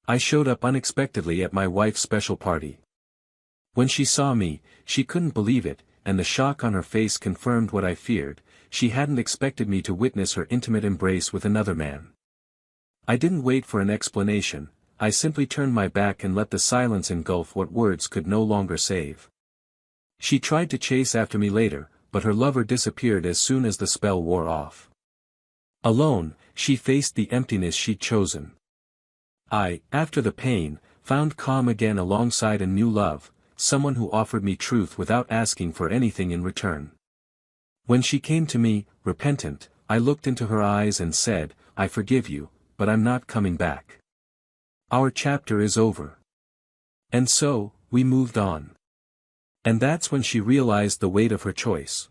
I showed up unexpectedly at my wife's special party. When she saw me, she couldn't believe it, and the shock on her face confirmed what I feared. She hadn't expected me to witness her intimate embrace with another man. I didn't wait for an explanation, I simply turned my back and let the silence engulf what words could no longer save. She tried to chase after me later, but her lover disappeared as soon as the spell wore off. Alone, she faced the emptiness she'd chosen. I, after the pain, found calm again alongside a new love, someone who offered me truth without asking for anything in return. When she came to me, repentant, I looked into her eyes and said, "I forgive you, but I'm not coming back. Our chapter is over." And so, we moved on. And that's when she realized the weight of her choice.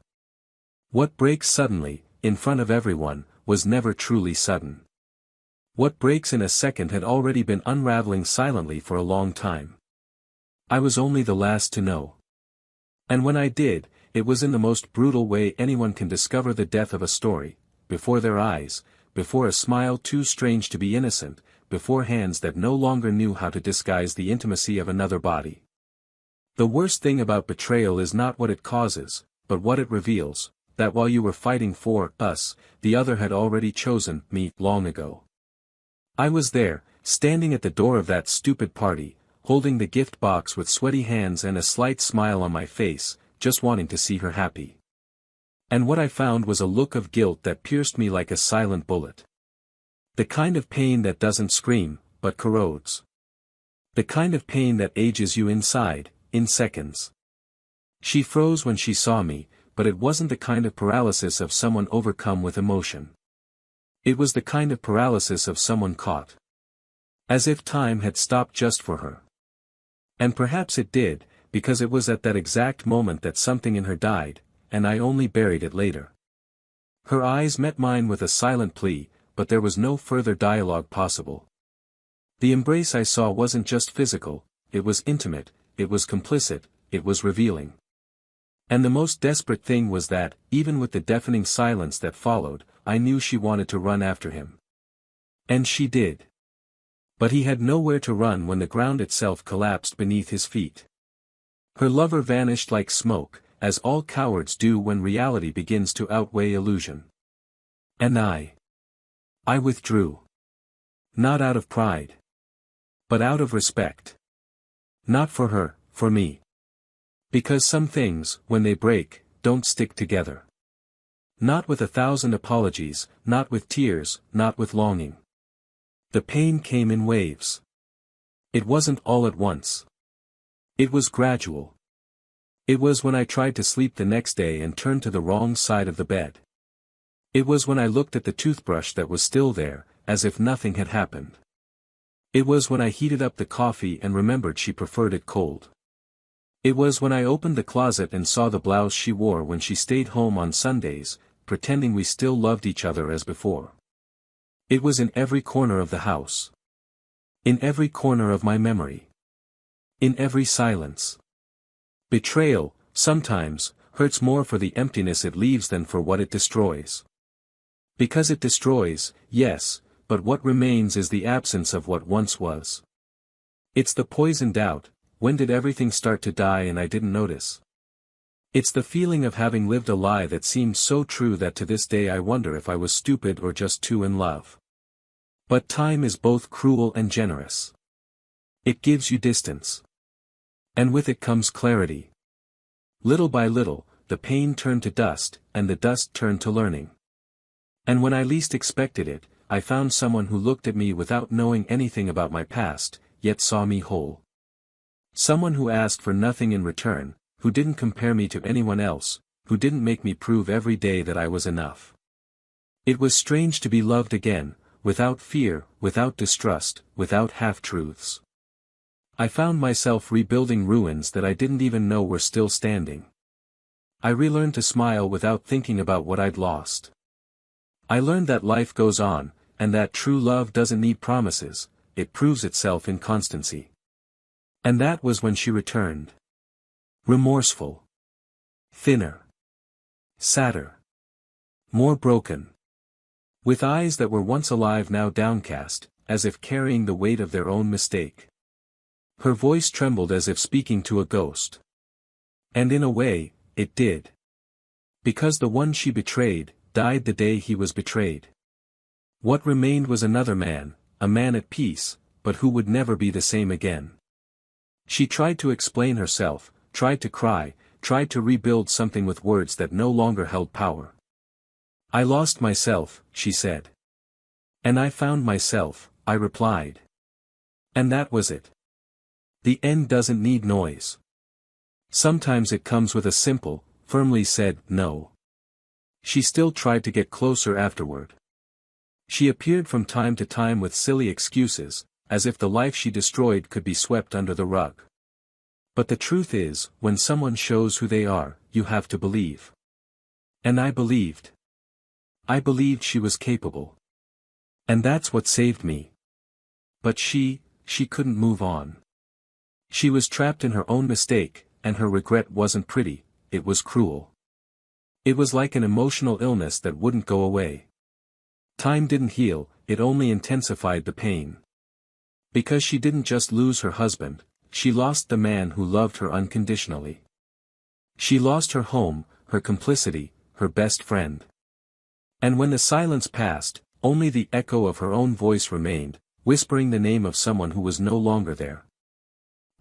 What breaks suddenly, in front of everyone, was never truly sudden. What breaks in a second had already been unraveling silently for a long time. I was only the last to know. And when I did, it was in the most brutal way anyone can discover the death of a story, before their eyes, before a smile too strange to be innocent, before hands that no longer knew how to disguise the intimacy of another body. The worst thing about betrayal is not what it causes, but what it reveals, that while you were fighting for us, the other had already chosen me long ago. I was there, standing at the door of that stupid party, holding the gift box with sweaty hands and a slight smile on my face, just wanting to see her happy. And what I found was a look of guilt that pierced me like a silent bullet. The kind of pain that doesn't scream, but corrodes. The kind of pain that ages you inside, in seconds. She froze when she saw me, but it wasn't the kind of paralysis of someone overcome with emotion. It was the kind of paralysis of someone caught. As if time had stopped just for her. And perhaps it did, because it was at that exact moment that something in her died, and I only buried it later. Her eyes met mine with a silent plea, but there was no further dialogue possible. The embrace I saw wasn't just physical, it was intimate, it was complicit, it was revealing. And the most desperate thing was that, even with the deafening silence that followed, I knew she wanted to run after him. And she did. But he had nowhere to run when the ground itself collapsed beneath his feet. Her lover vanished like smoke, as all cowards do when reality begins to outweigh illusion. And I withdrew. Not out of pride. But out of respect. Not for her, for me. Because some things, when they break, don't stick together. Not with 1,000 apologies, not with tears, not with longing. The pain came in waves. It wasn't all at once. It was gradual. It was when I tried to sleep the next day and turned to the wrong side of the bed. It was when I looked at the toothbrush that was still there, as if nothing had happened. It was when I heated up the coffee and remembered she preferred it cold. It was when I opened the closet and saw the blouse she wore when she stayed home on Sundays, pretending we still loved each other as before. It was in every corner of the house. In every corner of my memory. In every silence. Betrayal, sometimes, hurts more for the emptiness it leaves than for what it destroys. Because it destroys, yes, but what remains is the absence of what once was. It's the poisoned doubt, when did everything start to die and I didn't notice? It's the feeling of having lived a lie that seemed so true that to this day I wonder if I was stupid or just too in love. But time is both cruel and generous. It gives you distance. And with it comes clarity. Little by little, the pain turned to dust, and the dust turned to learning. And when I least expected it, I found someone who looked at me without knowing anything about my past, yet saw me whole. Someone who asked for nothing in return, who didn't compare me to anyone else, who didn't make me prove every day that I was enough. It was strange to be loved again, without fear, without distrust, without half-truths. I found myself rebuilding ruins that I didn't even know were still standing. I relearned to smile without thinking about what I'd lost. I learned that life goes on, and that true love doesn't need promises, it proves itself in constancy. And that was when she returned. Remorseful. Thinner. Sadder. More broken. With eyes that were once alive now downcast, as if carrying the weight of their own mistake. Her voice trembled as if speaking to a ghost. And in a way, it did. Because the one she betrayed, died the day he was betrayed. What remained was another man, a man at peace, but who would never be the same again. She tried to explain herself, tried to cry, tried to rebuild something with words that no longer held power. "I lost myself," she said. "And I found myself," I replied. And that was it. The end doesn't need noise. Sometimes it comes with a simple, firmly said no. She still tried to get closer afterward. She appeared from time to time with silly excuses, as if the life she destroyed could be swept under the rug. But the truth is, when someone shows who they are, you have to believe. And I believed. I believed she was capable. And that's what saved me. But she couldn't move on. She was trapped in her own mistake, and her regret wasn't pretty, it was cruel. It was like an emotional illness that wouldn't go away. Time didn't heal, it only intensified the pain. Because she didn't just lose her husband, she lost the man who loved her unconditionally. She lost her home, her complicity, her best friend. And when the silence passed, only the echo of her own voice remained, whispering the name of someone who was no longer there.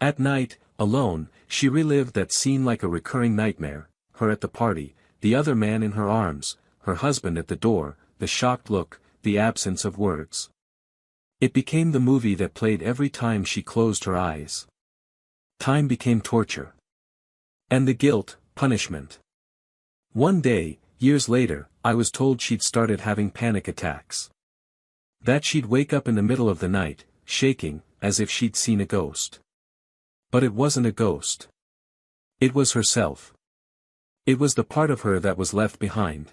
At night, alone, she relived that scene like a recurring nightmare, her at the party, the other man in her arms, her husband at the door, the shocked look, the absence of words. It became the movie that played every time she closed her eyes. Time became torture. And the guilt, punishment. One day, years later, I was told she'd started having panic attacks. That she'd wake up in the middle of the night, shaking, as if she'd seen a ghost. But it wasn't a ghost. It was herself. It was the part of her that was left behind.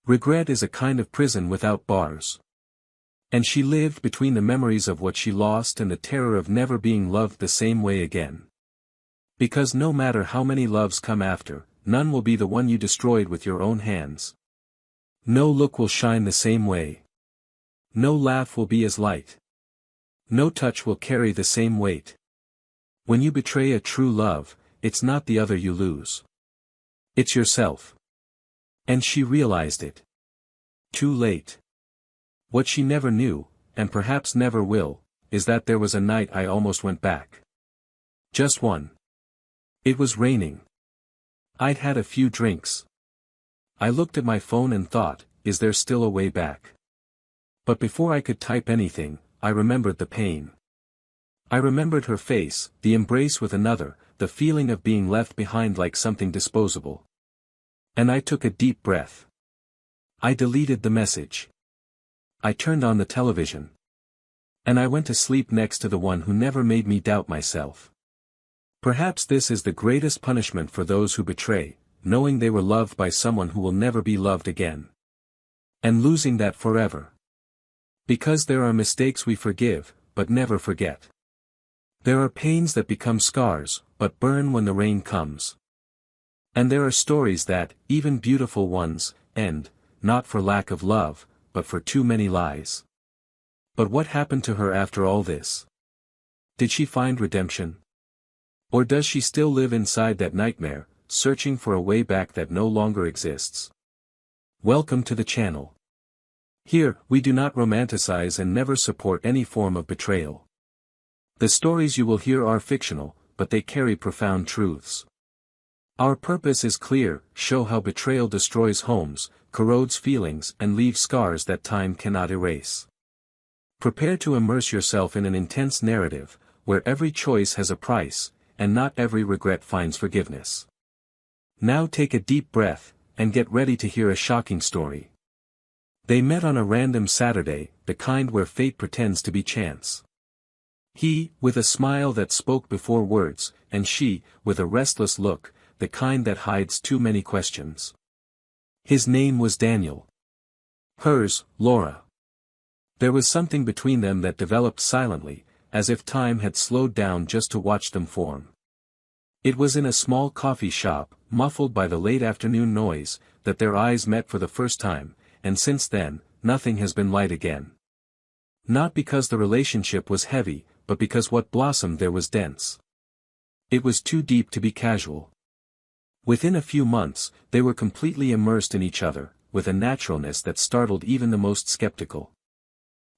Regret is a kind of prison without bars. And she lived between the memories of what she lost and the terror of never being loved the same way again. Because no matter how many loves come after, none will be the one you destroyed with your own hands. No look will shine the same way. No laugh will be as light. No touch will carry the same weight. When you betray a true love, it's not the other you lose. It's yourself. And she realized it. Too late. What she never knew, and perhaps never will, is that there was a night I almost went back. Just one. It was raining. I'd had a few drinks. I looked at my phone and thought, is there still a way back? But before I could type anything, I remembered the pain. I remembered her face, the embrace with another, the feeling of being left behind like something disposable. And I took a deep breath. I deleted the message. I turned on the television. And I went to sleep next to the one who never made me doubt myself. Perhaps this is the greatest punishment for those who betray, knowing they were loved by someone who will never be loved again. And losing that forever. Because there are mistakes we forgive, but never forget. There are pains that become scars, but burn when the rain comes. And there are stories that, even beautiful ones, end, not for lack of love, but for too many lies. But what happened to her after all this? Did she find redemption? Or does she still live inside that nightmare, searching for a way back that no longer exists? Welcome to the channel. Here, we do not romanticize and never support any form of betrayal. The stories you will hear are fictional, but they carry profound truths. Our purpose is clear: show how betrayal destroys homes, corrodes feelings and leaves scars that time cannot erase. Prepare to immerse yourself in an intense narrative, where every choice has a price, and not every regret finds forgiveness. Now take a deep breath, and get ready to hear a shocking story. They met on a random Saturday, the kind where fate pretends to be chance. He, with a smile that spoke before words, and she, with a restless look, the kind that hides too many questions. His name was Daniel. Hers, Laura. There was something between them that developed silently, as if time had slowed down just to watch them form. It was in a small coffee shop, muffled by the late afternoon noise, that their eyes met for the first time, and since then, nothing has been light again. Not because the relationship was heavy, but because what blossomed there was dense. It was too deep to be casual. Within a few months, they were completely immersed in each other, with a naturalness that startled even the most skeptical.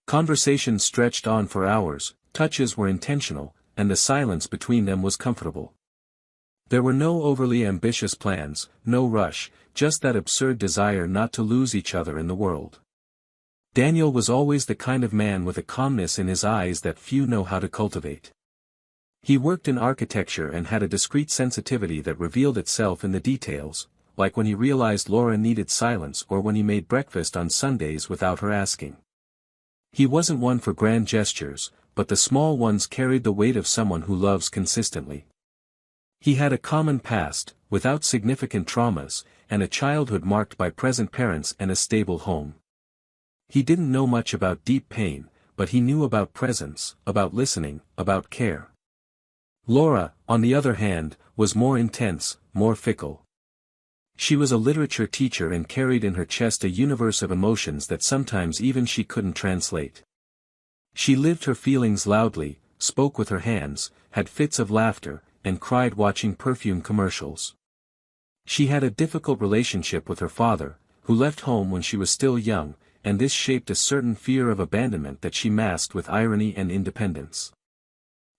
Conversations stretched on for hours, touches were intentional, and the silence between them was comfortable. There were no overly ambitious plans, no rush, just that absurd desire not to lose each other in the world. Daniel was always the kind of man with a calmness in his eyes that few know how to cultivate. He worked in architecture and had a discreet sensitivity that revealed itself in the details, like when he realized Laura needed silence or when he made breakfast on Sundays without her asking. He wasn't one for grand gestures, but the small ones carried the weight of someone who loves consistently. He had a common past, without significant traumas, and a childhood marked by present parents and a stable home. He didn't know much about deep pain, but he knew about presence, about listening, about care. Laura, on the other hand, was more intense, more fickle. She was a literature teacher and carried in her chest a universe of emotions that sometimes even she couldn't translate. She lived her feelings loudly, spoke with her hands, had fits of laughter, and cried watching perfume commercials. She had a difficult relationship with her father, who left home when she was still young, and this shaped a certain fear of abandonment that she masked with irony and independence.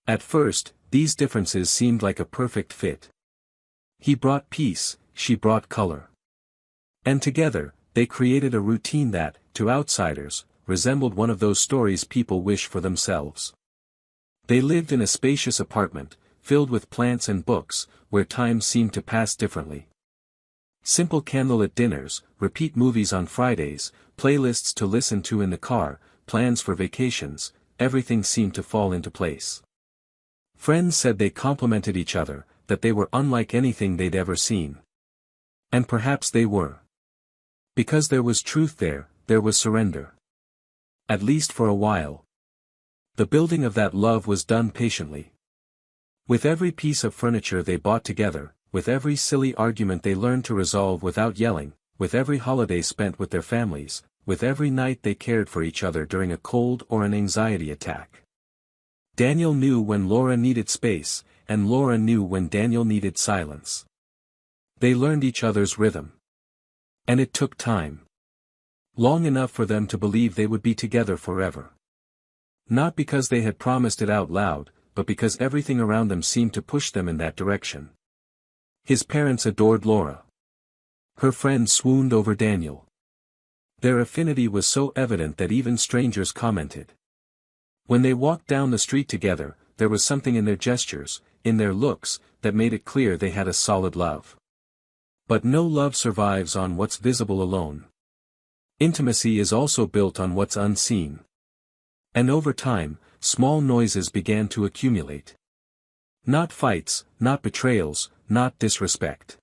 At first, these differences seemed like a perfect fit. He brought peace, she brought color. And together, they created a routine that, to outsiders, resembled one of those stories people wish for themselves. They lived in a spacious apartment, filled with plants and books, where time seemed to pass differently. Simple candlelit dinners, repeat movies on Fridays, playlists to listen to in the car, plans for vacations, everything seemed to fall into place. Friends said they complemented each other, that they were unlike anything they'd ever seen. And perhaps they were. Because there was truth there was surrender. At least for a while. The building of that love was done patiently. With every piece of furniture they bought together, with every silly argument they learned to resolve without yelling, with every holiday spent with their families, with every night they cared for each other during a cold or an anxiety attack. Daniel knew when Laura needed space, and Laura knew when Daniel needed silence. They learned each other's rhythm. And it took time. Long enough for them to believe they would be together forever. Not because they had promised it out loud, but because everything around them seemed to push them in that direction. His parents adored Laura. Her friends swooned over Daniel. Their affinity was so evident that even strangers commented. When they walked down the street together, there was something in their gestures, in their looks, that made it clear they had a solid love. But no love survives on what's visible alone. Intimacy is also built on what's unseen. And over time, small noises began to accumulate. Not fights, not betrayals, not disrespect.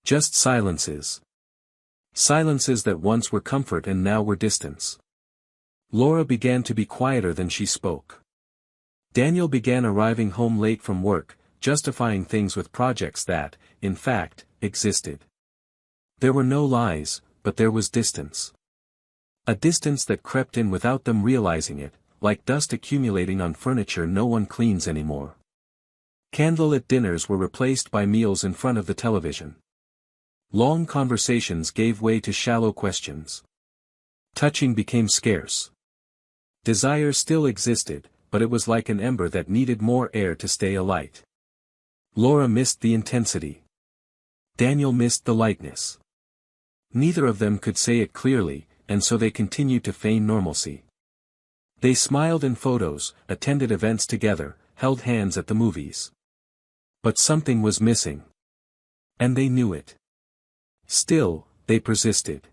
Just silences. Silences that once were comfort and now were distance. Laura began to be quieter than she spoke. Daniel began arriving home late from work, justifying things with projects that, in fact, existed. There were no lies, but there was distance. A distance that crept in without them realizing it, like dust accumulating on furniture no one cleans anymore. Candlelit dinners were replaced by meals in front of the television. Long conversations gave way to shallow questions. Touching became scarce. Desire still existed, but it was like an ember that needed more air to stay alight. Laura missed the intensity. Daniel missed the lightness. Neither of them could say it clearly, and so they continued to feign normalcy. They smiled in photos, attended events together, held hands at the movies. But something was missing. And they knew it. Still, they persisted.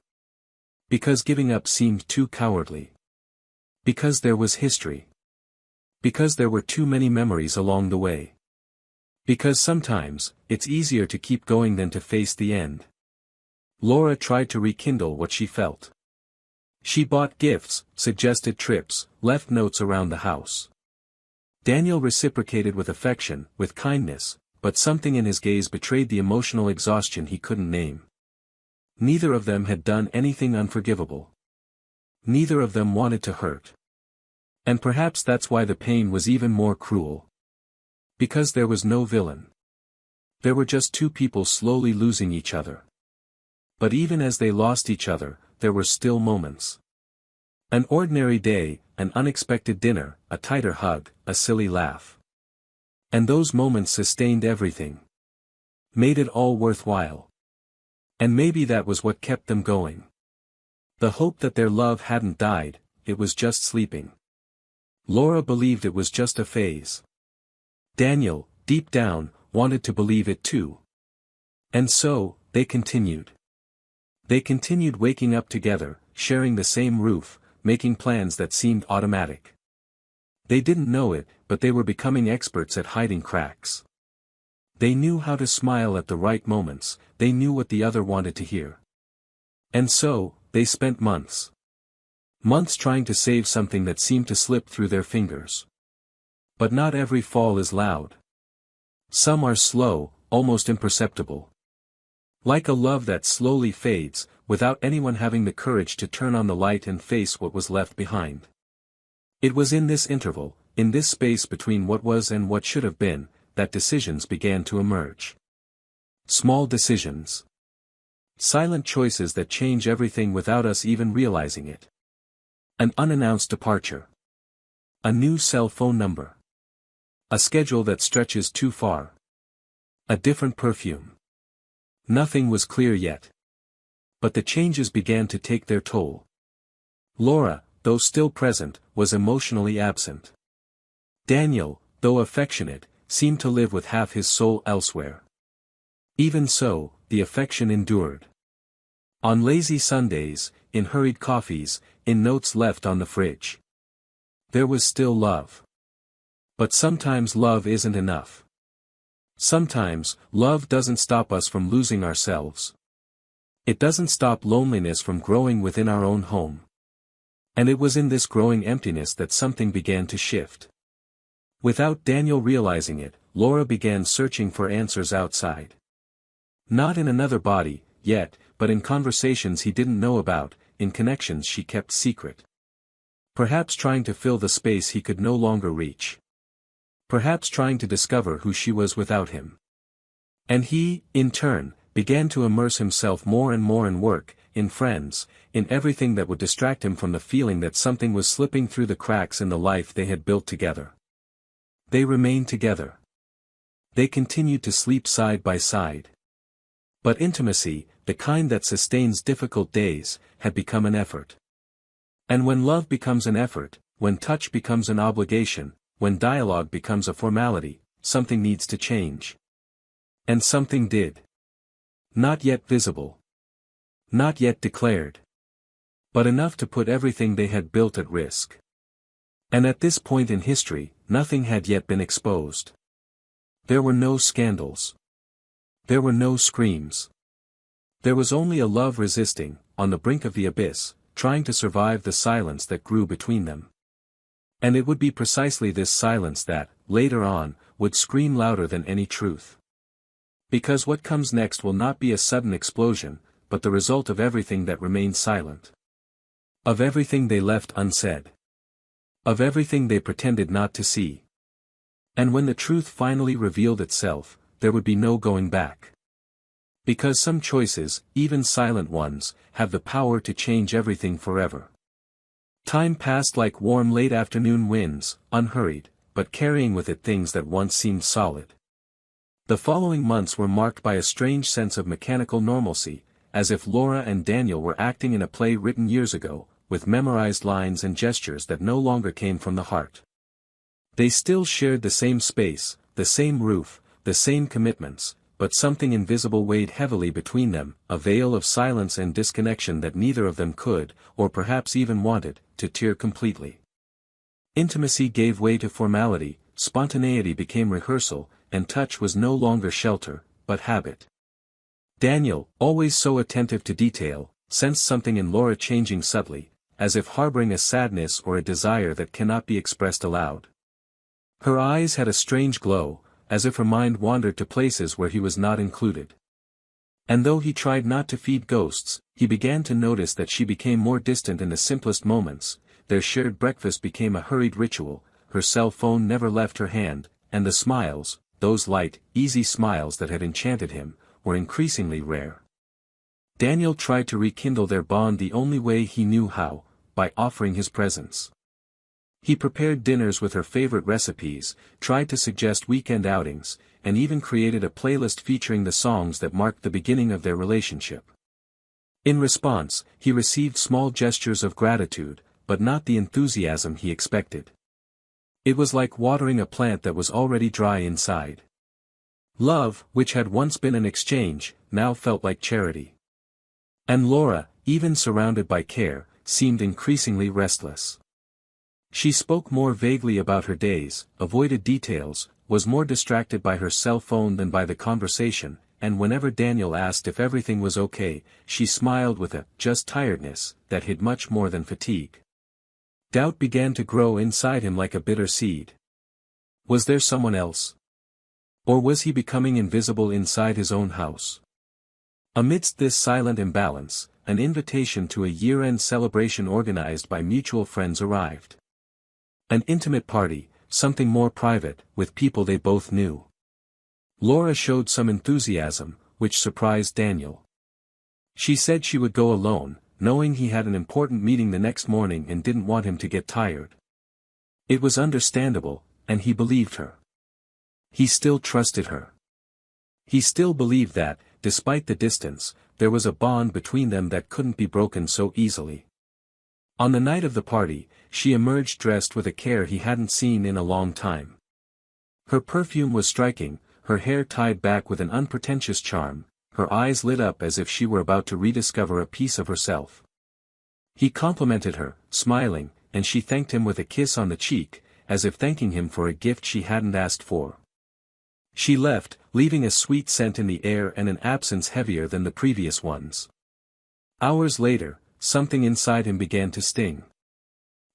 Because giving up seemed too cowardly. Because there was history. Because there were too many memories along the way. Because sometimes, it's easier to keep going than to face the end. Laura tried to rekindle what she felt. She bought gifts, suggested trips, left notes around the house. Daniel reciprocated with affection, with kindness, but something in his gaze betrayed the emotional exhaustion he couldn't name. Neither of them had done anything unforgivable. Neither of them wanted to hurt. And perhaps that's why the pain was even more cruel. Because there was no villain. There were just two people slowly losing each other. But even as they lost each other, there were still moments. An ordinary day, an unexpected dinner, a tighter hug, a silly laugh. And those moments sustained everything. Made it all worthwhile. And maybe that was what kept them going. The hope that their love hadn't died, it was just sleeping. Laura believed it was just a phase. Daniel, deep down, wanted to believe it too. And so, they continued. They continued waking up together, sharing the same roof, making plans that seemed automatic. They didn't know it, but they were becoming experts at hiding cracks. They knew how to smile at the right moments, they knew what the other wanted to hear. And so, they spent months. Months trying to save something that seemed to slip through their fingers. But not every fall is loud. Some are slow, almost imperceptible. Like a love that slowly fades, without anyone having the courage to turn on the light and face what was left behind. It was in this interval, in this space between what was and what should have been, that decisions began to emerge. Small decisions. Silent choices that change everything without us even realizing it. An unannounced departure. A new cell phone number. A schedule that stretches too far. A different perfume. Nothing was clear yet. But the changes began to take their toll. Laura, though still present, was emotionally absent. Daniel, though affectionate, seemed to live with half his soul elsewhere. Even so, the affection endured. On lazy Sundays, in hurried coffees, in notes left on the fridge. There was still love. But sometimes love isn't enough. Sometimes, love doesn't stop us from losing ourselves. It doesn't stop loneliness from growing within our own home. And it was in this growing emptiness that something began to shift. Without Daniel realizing it, Laura began searching for answers outside. Not in another body, yet, but in conversations he didn't know about, in connections she kept secret. Perhaps trying to fill the space he could no longer reach. Perhaps trying to discover who she was without him. And he, in turn, began to immerse himself more and more in work, in friends, in everything that would distract him from the feeling that something was slipping through the cracks in the life they had built together. They remained together. They continued to sleep side by side. But intimacy, the kind that sustains difficult days, had become an effort. And when love becomes an effort, when touch becomes an obligation, when dialogue becomes a formality, something needs to change. And something did. Not yet visible. Not yet declared. But enough to put everything they had built at risk. And at this point in history, nothing had yet been exposed. There were no scandals. There were no screams. There was only a love resisting, on the brink of the abyss, trying to survive the silence that grew between them. And it would be precisely this silence that, later on, would scream louder than any truth. Because what comes next will not be a sudden explosion, but the result of everything that remained silent. Of everything they left unsaid. Of everything they pretended not to see. And when the truth finally revealed itself, there would be no going back. Because some choices, even silent ones, have the power to change everything forever. Time passed like warm late afternoon winds, unhurried, but carrying with it things that once seemed solid. The following months were marked by a strange sense of mechanical normalcy, as if Laura and Daniel were acting in a play written years ago, with memorized lines and gestures that no longer came from the heart. They still shared the same space, the same roof, the same commitments, but something invisible weighed heavily between them, a veil of silence and disconnection that neither of them could, or perhaps even wanted, to tear completely. Intimacy gave way to formality, spontaneity became rehearsal, and touch was no longer shelter, but habit. Daniel, always so attentive to detail, sensed something in Laura changing subtly, as if harboring a sadness or a desire that cannot be expressed aloud. Her eyes had a strange glow, as if her mind wandered to places where he was not included. And though he tried not to feed ghosts, he began to notice that she became more distant in the simplest moments, their shared breakfast became a hurried ritual, her cell phone never left her hand, and the smiles, those light, easy smiles that had enchanted him, were increasingly rare. Daniel tried to rekindle their bond the only way he knew how, by offering his presence. He prepared dinners with her favorite recipes, tried to suggest weekend outings, and even created a playlist featuring the songs that marked the beginning of their relationship. In response, he received small gestures of gratitude, but not the enthusiasm he expected. It was like watering a plant that was already dry inside. Love, which had once been an exchange, now felt like charity. And Laura, even surrounded by care, seemed increasingly restless. She spoke more vaguely about her days, avoided details, was more distracted by her cell phone than by the conversation, and whenever Daniel asked if everything was okay, she smiled with a just tiredness that hid much more than fatigue. Doubt began to grow inside him like a bitter seed. Was there someone else? Or was he becoming invisible inside his own house? Amidst this silent imbalance, an invitation to a year-end celebration organized by mutual friends arrived. An intimate party, something more private, with people they both knew. Laura showed some enthusiasm, which surprised Daniel. She said she would go alone, knowing he had an important meeting the next morning and didn't want him to get tired. It was understandable, and he believed her. He still trusted her. He still believed that, despite the distance, there was a bond between them that couldn't be broken so easily. On the night of the party, she emerged dressed with a care he hadn't seen in a long time. Her perfume was striking, her hair tied back with an unpretentious charm, her eyes lit up as if she were about to rediscover a piece of herself. He complimented her, smiling, and she thanked him with a kiss on the cheek, as if thanking him for a gift she hadn't asked for. She left, leaving a sweet scent in the air and an absence heavier than the previous ones. Hours later, something inside him began to sting.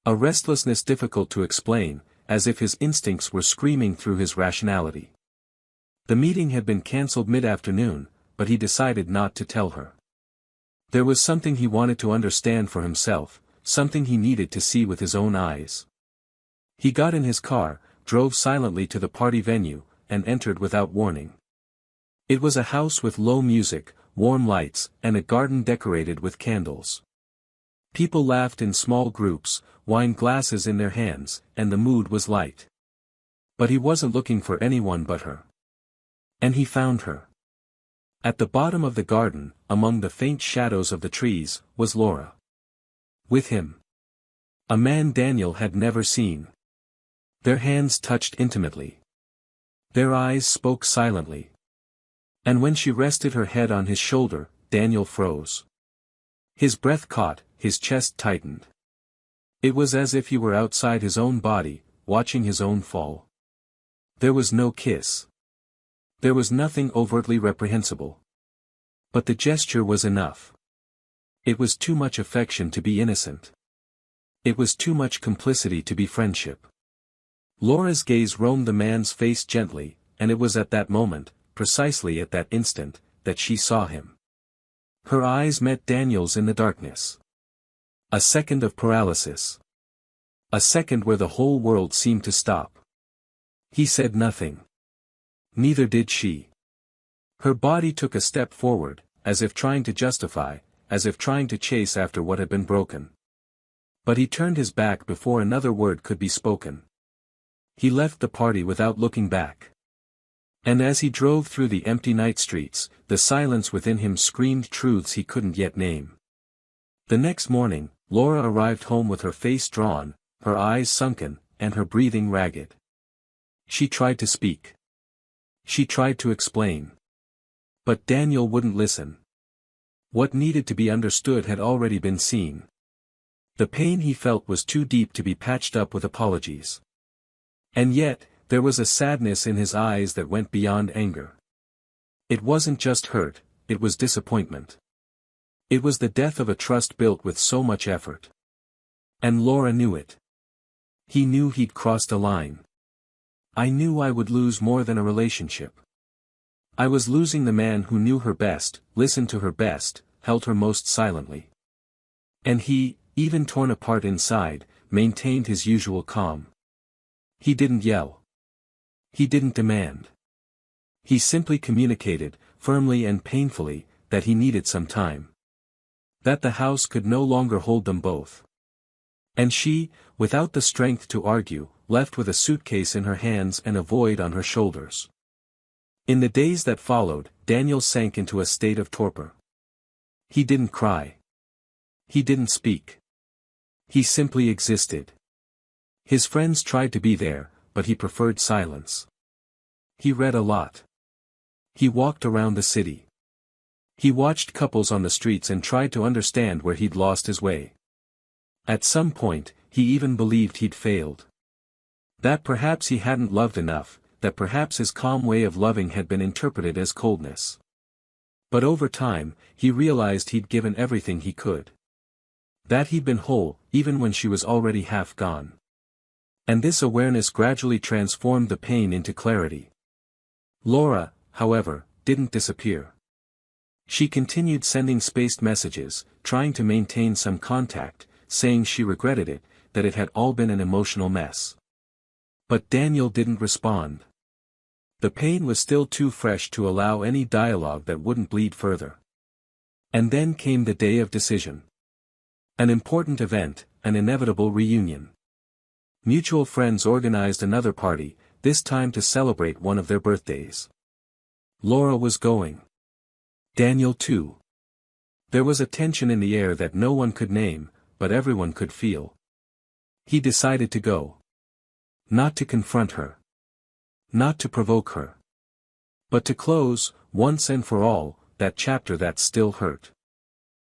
A restlessness difficult to explain, as if his instincts were screaming through his rationality. The meeting had been cancelled mid-afternoon, but he decided not to tell her. There was something he wanted to understand for himself, something he needed to see with his own eyes. He got in his car, drove silently to the party venue, and entered without warning. It was a house with low music, warm lights, and a garden decorated with candles. People laughed in small groups, wine glasses in their hands, and the mood was light. But he wasn't looking for anyone but her. And he found her. At the bottom of the garden, among the faint shadows of the trees, was Laura. With him. A man Daniel had never seen. Their hands touched intimately. Their eyes spoke silently. And when she rested her head on his shoulder, Daniel froze. His breath caught, his chest tightened. It was as if he were outside his own body, watching his own fall. There was no kiss. There was nothing overtly reprehensible. But the gesture was enough. It was too much affection to be innocent. It was too much complicity to be friendship. Laura's gaze roamed the man's face gently, and it was at that moment, precisely at that instant, that she saw him. Her eyes met Daniel's in the darkness. A second of paralysis. A second where the whole world seemed to stop. He said nothing. Neither did she. Her body took a step forward, as if trying to justify, as if trying to chase after what had been broken. But he turned his back before another word could be spoken. He left the party without looking back. And as he drove through the empty night streets, the silence within him screamed truths he couldn't yet name. The next morning, Laura arrived home with her face drawn, her eyes sunken, and her breathing ragged. She tried to speak. She tried to explain. But Daniel wouldn't listen. What needed to be understood had already been seen. The pain he felt was too deep to be patched up with apologies. And yet, there was a sadness in his eyes that went beyond anger. It wasn't just hurt, it was disappointment. It was the death of a trust built with so much effort. And Laura knew it. He knew he'd crossed a line. I knew I would lose more than a relationship. I was losing the man who knew her best, listened to her best, held her most silently. And he, even torn apart inside, maintained his usual calm. He didn't yell. He didn't demand. He simply communicated, firmly and painfully, that he needed some time. That the house could no longer hold them both. And she, without the strength to argue, left with a suitcase in her hands and a void on her shoulders. In the days that followed, Daniel sank into a state of torpor. He didn't cry. He didn't speak. He simply existed. His friends tried to be there, but he preferred silence. He read a lot. He walked around the city. He watched couples on the streets and tried to understand where he'd lost his way. At some point, he even believed he'd failed. That perhaps he hadn't loved enough, that perhaps his calm way of loving had been interpreted as coldness. But over time, he realized he'd given everything he could. That he'd been whole, even when she was already half gone. And this awareness gradually transformed the pain into clarity. Laura, however, didn't disappear. She continued sending spaced messages, trying to maintain some contact, saying she regretted it, that it had all been an emotional mess. But Daniel didn't respond. The pain was still too fresh to allow any dialogue that wouldn't bleed further. And then came the day of decision. An important event, an inevitable reunion. Mutual friends organized another party, this time to celebrate one of their birthdays. Laura was going. Daniel too. There was a tension in the air that no one could name, but everyone could feel. He decided to go. Not to confront her. Not to provoke her. But to close, once and for all, that chapter that still hurt.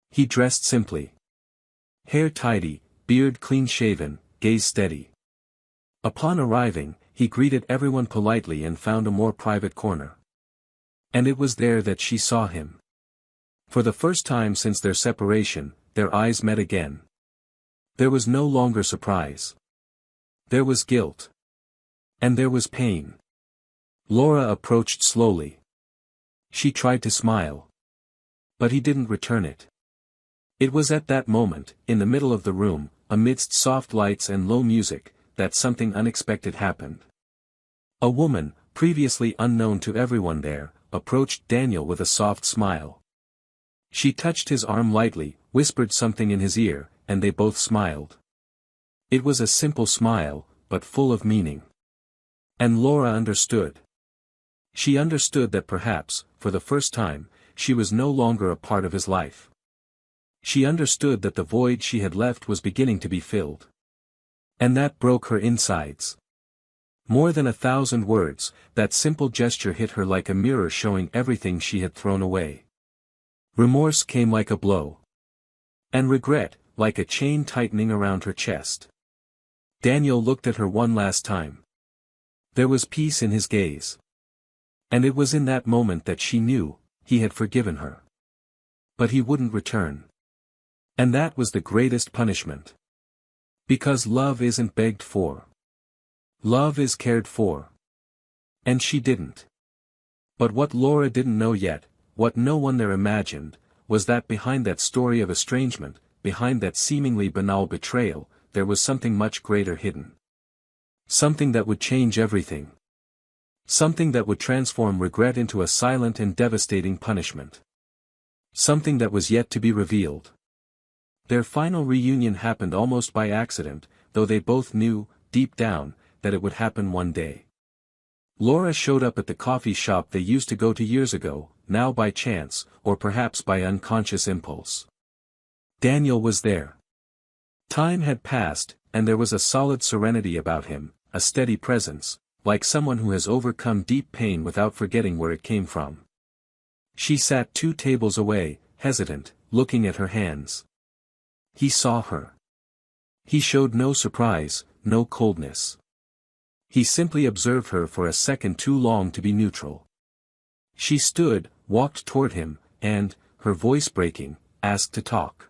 He dressed simply. Hair tidy, beard clean-shaven, gaze steady. Upon arriving, he greeted everyone politely and found a more private corner. And it was there that she saw him. For the first time since their separation, their eyes met again. There was no longer surprise. There was guilt. And there was pain. Laura approached slowly. She tried to smile. But he didn't return it. It was at that moment, in the middle of the room, amidst soft lights and low music, that something unexpected happened. A woman, previously unknown to everyone there, approached Daniel with a soft smile. She touched his arm lightly, whispered something in his ear, and they both smiled. It was a simple smile, but full of meaning. And Laura understood. She understood that perhaps, for the first time, she was no longer a part of his life. She understood that the void she had left was beginning to be filled. And that broke her insides. More than 1,000 words, that simple gesture hit her like a mirror showing everything she had thrown away. Remorse came like a blow. And regret, like a chain tightening around her chest. Daniel looked at her one last time. There was peace in his gaze. And it was in that moment that she knew, he had forgiven her. But he wouldn't return. And that was the greatest punishment. Because love isn't begged for. Love is cared for. And she didn't. But what Laura didn't know yet, what no one there imagined, was that behind that story of estrangement, behind that seemingly banal betrayal, there was something much greater hidden. Something that would change everything. Something that would transform regret into a silent and devastating punishment. Something that was yet to be revealed. Their final reunion happened almost by accident, though they both knew, deep down, that it would happen one day. Laura showed up at the coffee shop they used to go to years ago, now by chance, or perhaps by unconscious impulse. Daniel was there. Time had passed, and there was a solid serenity about him, a steady presence, like someone who has overcome deep pain without forgetting where it came from. She sat 2 tables away, hesitant, looking at her hands. He saw her. He showed no surprise, no coldness. He simply observed her for a second too long to be neutral. She stood, walked toward him, and, her voice breaking, asked to talk.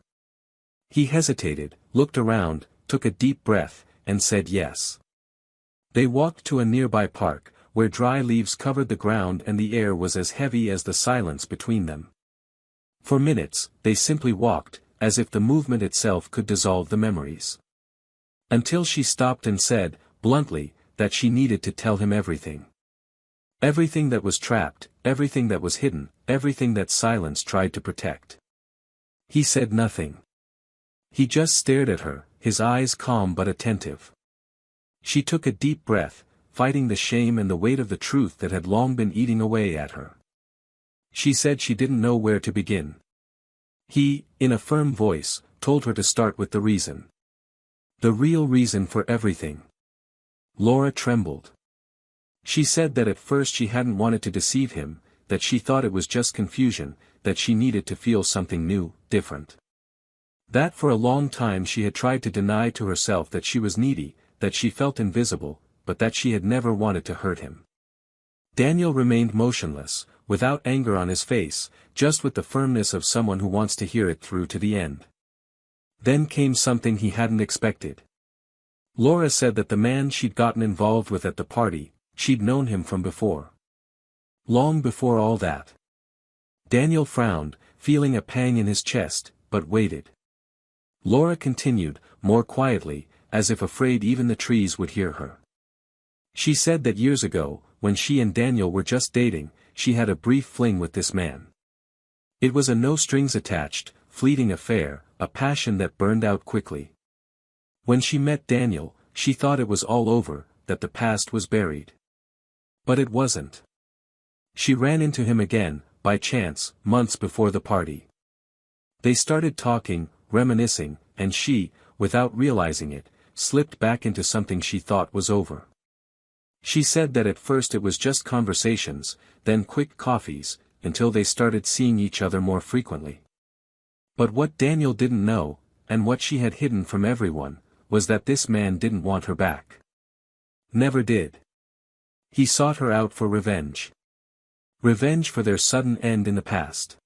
He hesitated, looked around, took a deep breath, and said yes. They walked to a nearby park, where dry leaves covered the ground and the air was as heavy as the silence between them. For minutes, they simply walked, as if the movement itself could dissolve the memories. Until she stopped and said, bluntly, that she needed to tell him everything. Everything that was trapped, everything that was hidden, everything that silence tried to protect. He said nothing. He just stared at her, his eyes calm but attentive. She took a deep breath, fighting the shame and the weight of the truth that had long been eating away at her. She said she didn't know where to begin. He, in a firm voice, told her to start with the reason. The real reason for everything. Laura trembled. She said that at first she hadn't wanted to deceive him, that she thought it was just confusion, that she needed to feel something new, different. That for a long time she had tried to deny to herself that she was needy, that she felt invisible, but that she had never wanted to hurt him. Daniel remained motionless, without anger on his face, just with the firmness of someone who wants to hear it through to the end. Then came something he hadn't expected. Laura said that the man she'd gotten involved with at the party, she'd known him from before. Long before all that. Daniel frowned, feeling a pang in his chest, but waited. Laura continued, more quietly, as if afraid even the trees would hear her. She said that years ago, when she and Daniel were just dating, she had a brief fling with this man. It was a no-strings-attached, fleeting affair, a passion that burned out quickly. When she met Daniel, she thought it was all over, that the past was buried. But it wasn't. She ran into him again, by chance, months before the party. They started talking, reminiscing, and she, without realizing it, slipped back into something she thought was over. She said that at first it was just conversations, then quick coffees, until they started seeing each other more frequently. But what Daniel didn't know, and what she had hidden from everyone, was that this man didn't want her back. Never did. He sought her out for revenge. Revenge for their sudden end in the past.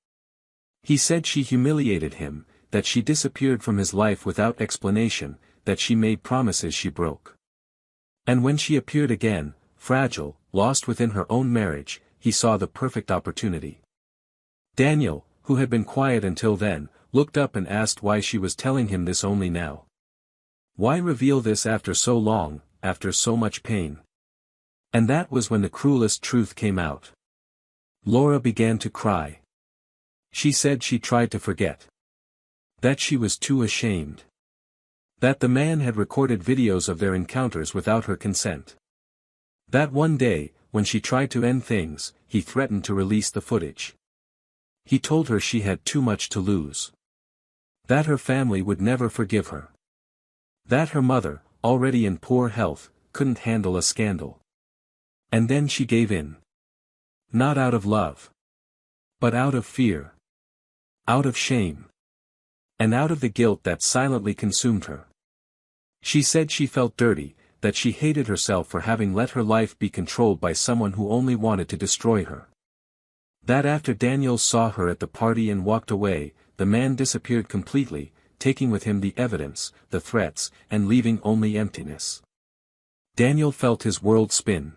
He said she humiliated him, that she disappeared from his life without explanation, that she made promises she broke. And when she appeared again, fragile, lost within her own marriage, he saw the perfect opportunity. Daniel, who had been quiet until then, looked up and asked why she was telling him this only now. Why reveal this after so long, after so much pain? And that was when the cruelest truth came out. Laura began to cry. She said she tried to forget. That she was too ashamed. That the man had recorded videos of their encounters without her consent. That one day, when she tried to end things, he threatened to release the footage. He told her she had too much to lose. That her family would never forgive her. That her mother, already in poor health, couldn't handle a scandal. And then she gave in. Not out of love. But out of fear. Out of shame. And out of the guilt that silently consumed her. She said she felt dirty, that she hated herself for having let her life be controlled by someone who only wanted to destroy her. That after Daniel saw her at the party and walked away, the man disappeared completely, taking with him the evidence, the threats, and leaving only emptiness. Daniel felt his world spin.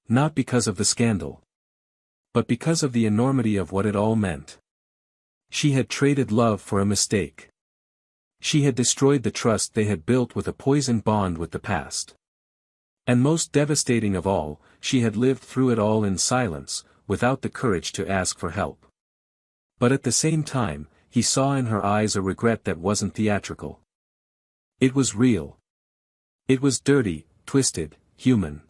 Not because of the scandal. But because of the enormity of what it all meant. She had traded love for a mistake. She had destroyed the trust they had built with a poisoned bond with the past. And most devastating of all, she had lived through it all in silence, without the courage to ask for help. But at the same time, he saw in her eyes a regret that wasn't theatrical. It was real. It was dirty, twisted, human.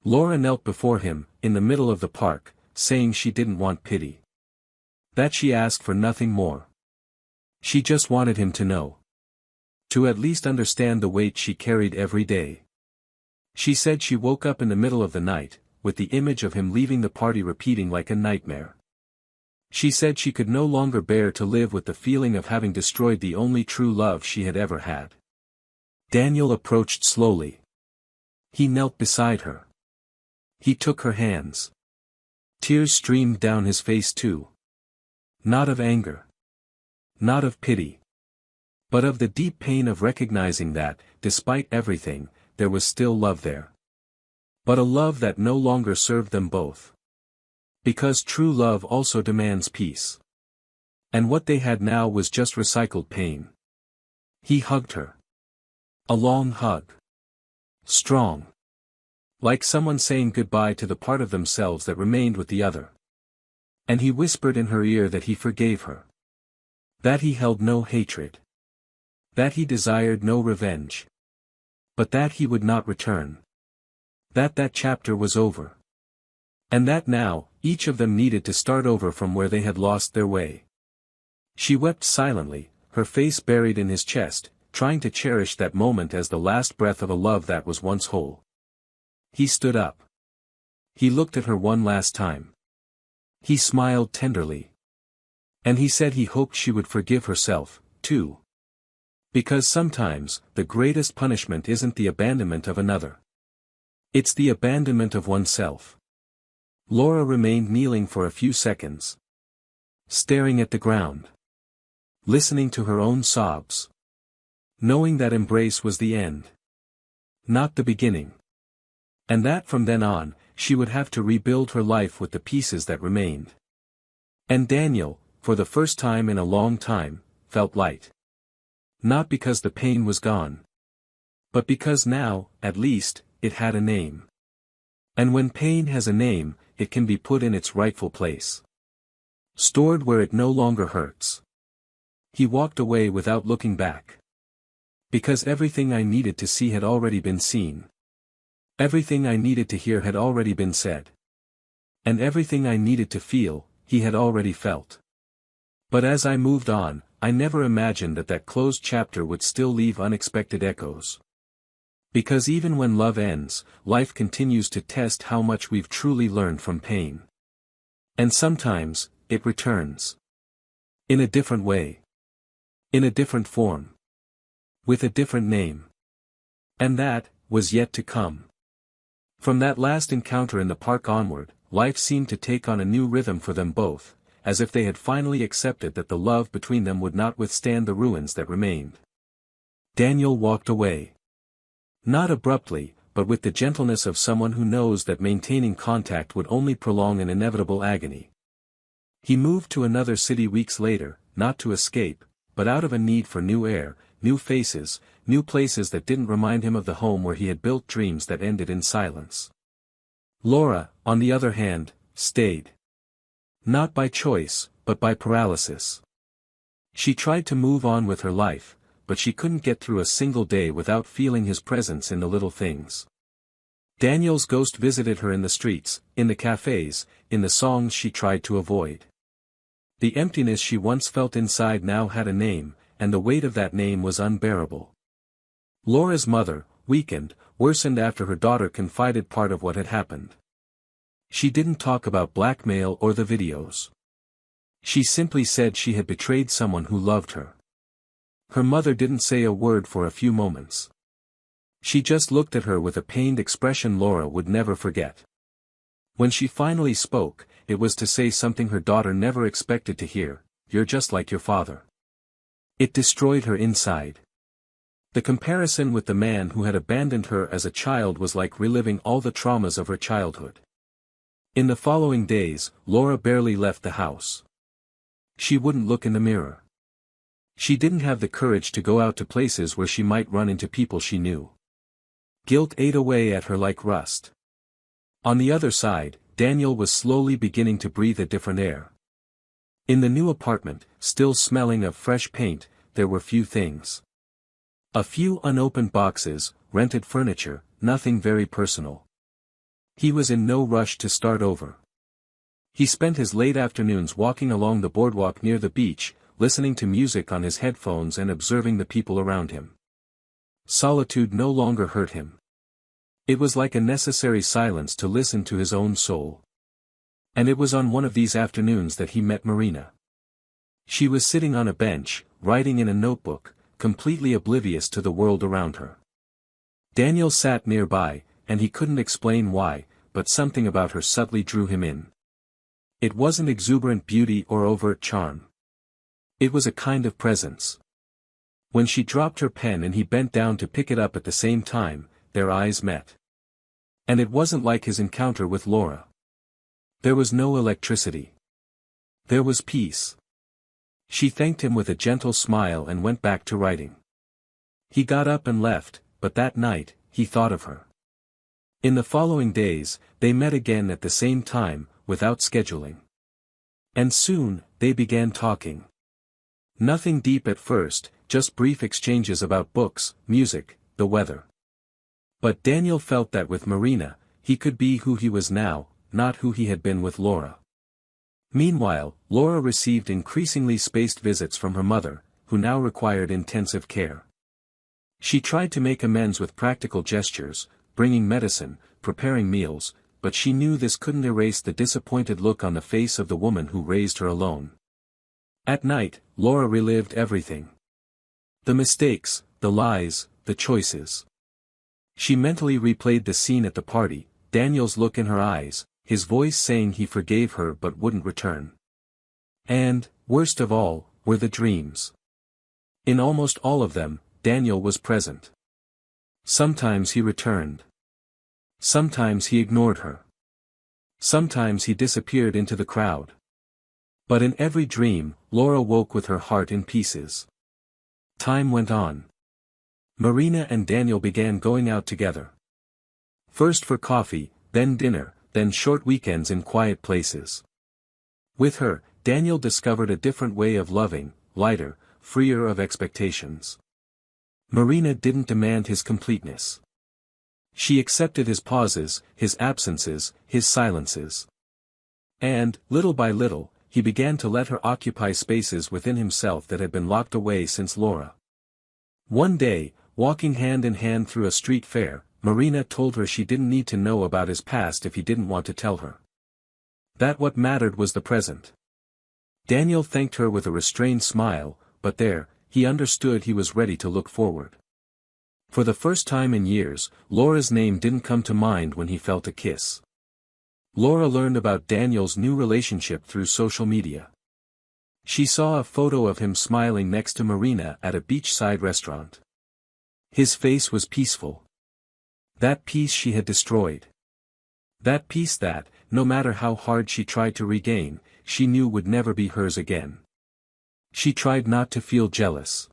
Laura knelt before him, in the middle of the park, saying she didn't want pity. That she asked for nothing more. She just wanted him to know. To at least understand the weight she carried every day. She said she woke up in the middle of the night, with the image of him leaving the party repeating like a nightmare. She said she could no longer bear to live with the feeling of having destroyed the only true love she had ever had. Daniel approached slowly. He knelt beside her. He took her hands. Tears streamed down his face too. Not of anger. Not of pity. But of the deep pain of recognizing that, despite everything, there was still love there. But a love that no longer served them both. Because true love also demands peace. And what they had now was just recycled pain. He hugged her. A long hug. Strong. Like someone saying goodbye to the part of themselves that remained with the other. And he whispered in her ear that he forgave her. That he held no hatred. That he desired no revenge. But that he would not return. That chapter was over. And that now, each of them needed to start over from where they had lost their way. She wept silently, her face buried in his chest, trying to cherish that moment as the last breath of a love that was once whole. He stood up. He looked at her one last time. He smiled tenderly. And he said he hoped she would forgive herself, too. Because sometimes, the greatest punishment isn't the abandonment of another. It's the abandonment of oneself. Laura remained kneeling for a few seconds. Staring at the ground. Listening to her own sobs. Knowing that embrace was the end. Not the beginning. And that from then on, she would have to rebuild her life with the pieces that remained. And Daniel, for the first time in a long time, felt light. Not because the pain was gone. But because now, at least, it had a name. And when pain has a name, it can be put in its rightful place. Stored where it no longer hurts. He walked away without looking back. Because everything I needed to see had already been seen. Everything I needed to hear had already been said. And everything I needed to feel, he had already felt. But as I moved on, I never imagined that closed chapter would still leave unexpected echoes. Because even when love ends, life continues to test how much we've truly learned from pain. And sometimes, it returns. In a different way. In a different form. With a different name. And that, was yet to come. From that last encounter in the park onward, life seemed to take on a new rhythm for them both, as if they had finally accepted that the love between them would not withstand the ruins that remained. Daniel walked away. Not abruptly, but with the gentleness of someone who knows that maintaining contact would only prolong an inevitable agony. He moved to another city weeks later, not to escape, but out of a need for new air, new faces, new places that didn't remind him of the home where he had built dreams that ended in silence. Laura, on the other hand, stayed. Not by choice, but by paralysis. She tried to move on with her life, but she couldn't get through a single day without feeling his presence in the little things. Daniel's ghost visited her in the streets, in the cafes, in the songs she tried to avoid. The emptiness she once felt inside now had a name, and the weight of that name was unbearable. Laura's mother, weakened, worsened after her daughter confided part of what had happened. She didn't talk about blackmail or the videos. She simply said she had betrayed someone who loved her. Her mother didn't say a word for a few moments. She just looked at her with a pained expression Laura would never forget. When she finally spoke, it was to say something her daughter never expected to hear: "You're just like your father." It destroyed her inside. The comparison with the man who had abandoned her as a child was like reliving all the traumas of her childhood. In the following days, Laura barely left the house. She wouldn't look in the mirror. She didn't have the courage to go out to places where she might run into people she knew. Guilt ate away at her like rust. On the other side, Daniel was slowly beginning to breathe a different air. In the new apartment, still smelling of fresh paint, there were few things. A few unopened boxes, rented furniture, nothing very personal. He was in no rush to start over. He spent his late afternoons walking along the boardwalk near the beach, listening to music on his headphones and observing the people around him. Solitude no longer hurt him. It was like a necessary silence to listen to his own soul. And it was on one of these afternoons that he met Marina. She was sitting on a bench, writing in a notebook, completely oblivious to the world around her. Daniel sat nearby, and he couldn't explain why, but something about her subtly drew him in. It wasn't exuberant beauty or overt charm. It was a kind of presence. When she dropped her pen and he bent down to pick it up at the same time, their eyes met. And it wasn't like his encounter with Laura. There was no electricity. There was peace. She thanked him with a gentle smile and went back to writing. He got up and left, but that night, he thought of her. In the following days, they met again at the same time, without scheduling. And soon, they began talking. Nothing deep at first, just brief exchanges about books, music, the weather. But Daniel felt that with Marina, he could be who he was now, not who he had been with Laura. Meanwhile, Laura received increasingly spaced visits from her mother, who now required intensive care. She tried to make amends with practical gestures, bringing medicine, preparing meals, but she knew this couldn't erase the disappointed look on the face of the woman who raised her alone. At night, Laura relived everything. The mistakes, the lies, the choices. She mentally replayed the scene at the party, Daniel's look in her eyes, his voice saying he forgave her but wouldn't return. And, worst of all, were the dreams. In almost all of them, Daniel was present. Sometimes he returned. Sometimes he ignored her. Sometimes he disappeared into the crowd. But in every dream, Laura woke with her heart in pieces. Time went on. Marina and Daniel began going out together. First for coffee, then dinner, then short weekends in quiet places. With her, Daniel discovered a different way of loving, lighter, freer of expectations. Marina didn't demand his completeness. She accepted his pauses, his absences, his silences. And, little by little, he began to let her occupy spaces within himself that had been locked away since Laura. One day, walking hand in hand through a street fair, Marina told her she didn't need to know about his past if he didn't want to tell her. That what mattered was the present. Daniel thanked her with a restrained smile, but there, he understood he was ready to look forward. For the first time in years, Laura's name didn't come to mind when he felt a kiss. Laura learned about Daniel's new relationship through social media. She saw a photo of him smiling next to Marina at a beachside restaurant. His face was peaceful. That peace she had destroyed. That peace that, no matter how hard she tried to regain, she knew would never be hers again. She tried not to feel jealous.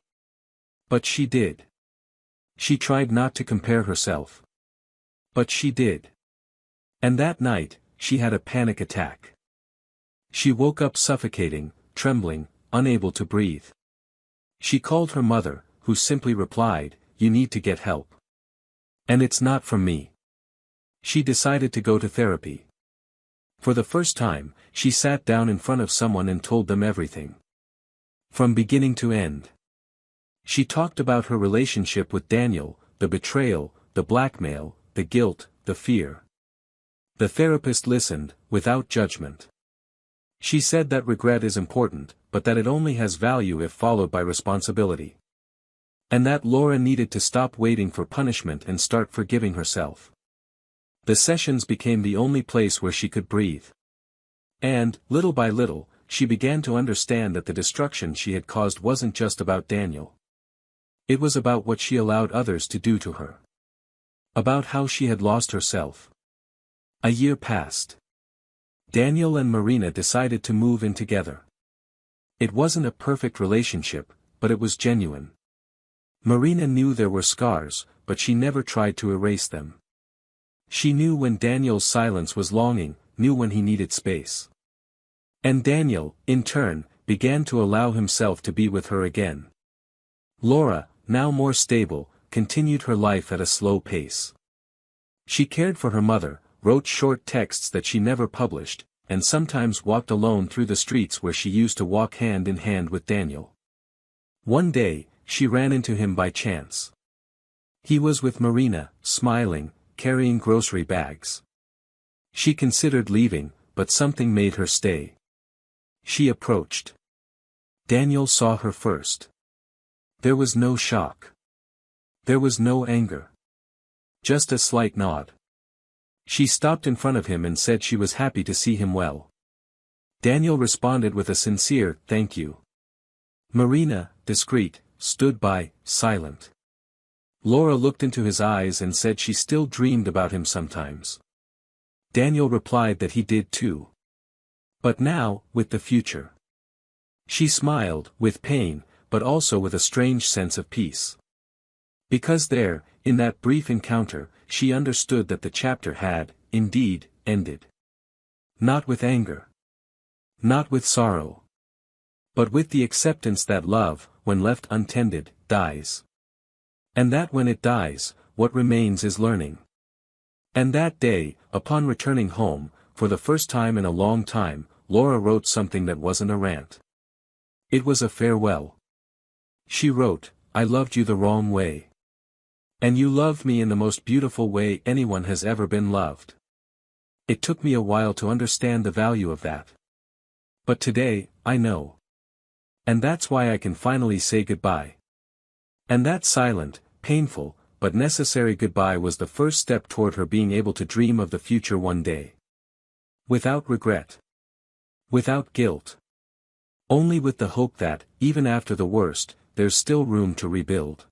But she did. She tried not to compare herself. But she did. And that night, she had a panic attack. She woke up suffocating, trembling, unable to breathe. She called her mother, who simply replied, "You need to get help. And it's not from me." She decided to go to therapy. For the first time, she sat down in front of someone and told them everything. From beginning to end. She talked about her relationship with Daniel, the betrayal, the blackmail, the guilt, the fear. The therapist listened, without judgment. She said that regret is important, but that it only has value if followed by responsibility. And that Laura needed to stop waiting for punishment and start forgiving herself. The sessions became the only place where she could breathe. And, little by little, she began to understand that the destruction she had caused wasn't just about Daniel. It was about what she allowed others to do to her. About how she had lost herself. A year passed. Daniel and Marina decided to move in together. It wasn't a perfect relationship, but it was genuine. Marina knew there were scars, but she never tried to erase them. She knew when Daniel's silence was longing, knew when he needed space. And Daniel, in turn, began to allow himself to be with her again. Laura, now more stable, continued her life at a slow pace. She cared for her mother, wrote short texts that she never published, and sometimes walked alone through the streets where she used to walk hand in hand with Daniel. One day, she ran into him by chance. He was with Marina, smiling, carrying grocery bags. She considered leaving, but something made her stay. She approached. Daniel saw her first. There was no shock. There was no anger. Just a slight nod. She stopped in front of him and said she was happy to see him well. Daniel responded with a sincere, "Thank you." Marina, discreet, stood by, silent. Laura looked into his eyes and said she still dreamed about him sometimes. Daniel replied that he did too. But now, with the future. She smiled, with pain, but also with a strange sense of peace. Because there, in that brief encounter, she understood that the chapter had, indeed, ended. Not with anger. Not with sorrow. But with the acceptance that love, when left untended, dies. And that when it dies, what remains is learning. And that day, upon returning home, for the first time in a long time, Laura wrote something that wasn't a rant. It was a farewell. She wrote, "I loved you the wrong way. And you loved me in the most beautiful way anyone has ever been loved. It took me a while to understand the value of that. But today, I know. And that's why I can finally say goodbye." And that silent, painful, but necessary goodbye was the first step toward her being able to dream of the future one day. Without regret. Without guilt. Only with the hope that, even after the worst, there's still room to rebuild.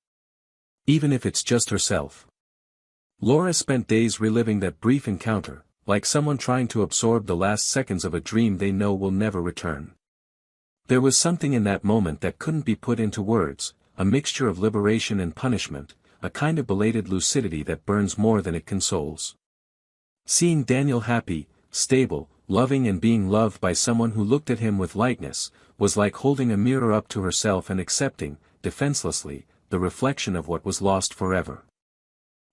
Even if it's just herself. Laura spent days reliving that brief encounter, like someone trying to absorb the last seconds of a dream they know will never return. There was something in that moment that couldn't be put into words, a mixture of liberation and punishment, a kind of belated lucidity that burns more than it consoles. Seeing Daniel happy, stable, loving and being loved by someone who looked at him with lightness, was like holding a mirror up to herself and accepting, defenselessly, the reflection of what was lost forever.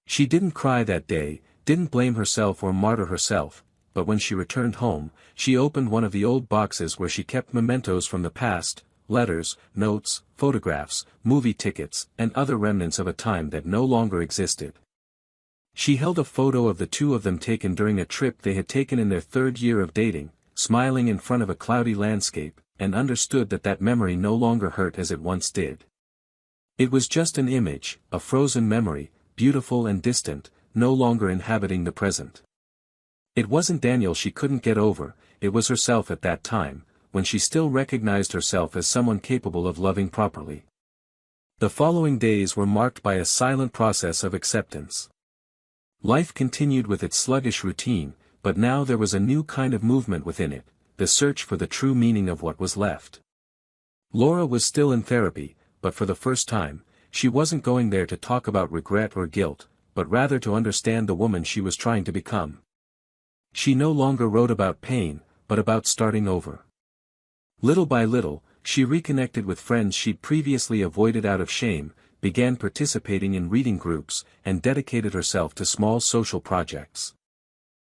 She didn't cry that day, didn't blame herself or martyr herself, but when she returned home, she opened one of the old boxes where she kept mementos from the past, letters, notes, photographs, movie tickets, and other remnants of a time that no longer existed. She held a photo of the two of them taken during a trip they had taken in their third year of dating, smiling in front of a cloudy landscape, and understood that that memory no longer hurt as it once did. It was just an image, a frozen memory, beautiful and distant, no longer inhabiting the present. It wasn't Daniel she couldn't get over, it was herself at that time, when she still recognized herself as someone capable of loving properly. The following days were marked by a silent process of acceptance. Life continued with its sluggish routine, but now there was a new kind of movement within it, the search for the true meaning of what was left. Laura was still in therapy, but for the first time, she wasn't going there to talk about regret or guilt, but rather to understand the woman she was trying to become. She no longer wrote about pain, but about starting over. Little by little, she reconnected with friends she'd previously avoided out of shame, began participating in reading groups, and dedicated herself to small social projects.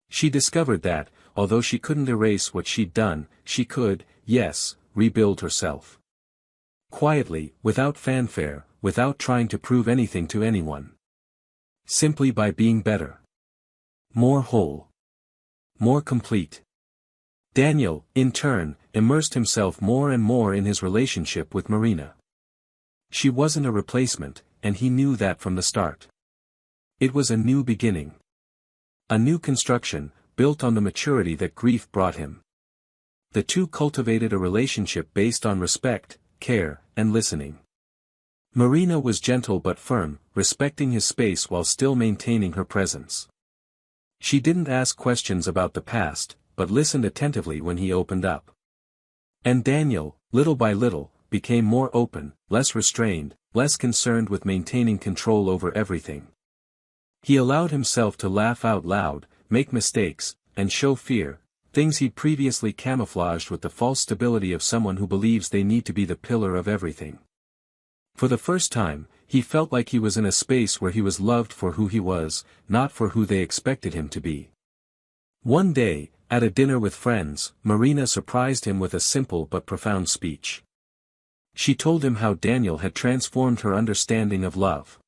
She discovered that, although she couldn't erase what she'd done, she could, yes, rebuild herself. Quietly, without fanfare, without trying to prove anything to anyone. Simply by being better. More whole. More complete. Daniel, in turn, immersed himself more and more in his relationship with Marina. She wasn't a replacement, and he knew that from the start. It was a new beginning. A new construction, built on the maturity that grief brought him. The two cultivated a relationship based on respect, care, and listening. Marina was gentle but firm, respecting his space while still maintaining her presence. She didn't ask questions about the past, but listened attentively when he opened up. And Daniel, little by little, became more open, less restrained, less concerned with maintaining control over everything. He allowed himself to laugh out loud, make mistakes, and show fear, things he'd previously camouflaged with the false stability of someone who believes they need to be the pillar of everything. For the first time, he felt like he was in a space where he was loved for who he was, not for who they expected him to be. One day, at a dinner with friends, Marina surprised him with a simple but profound speech. She told him how Daniel had transformed her understanding of love.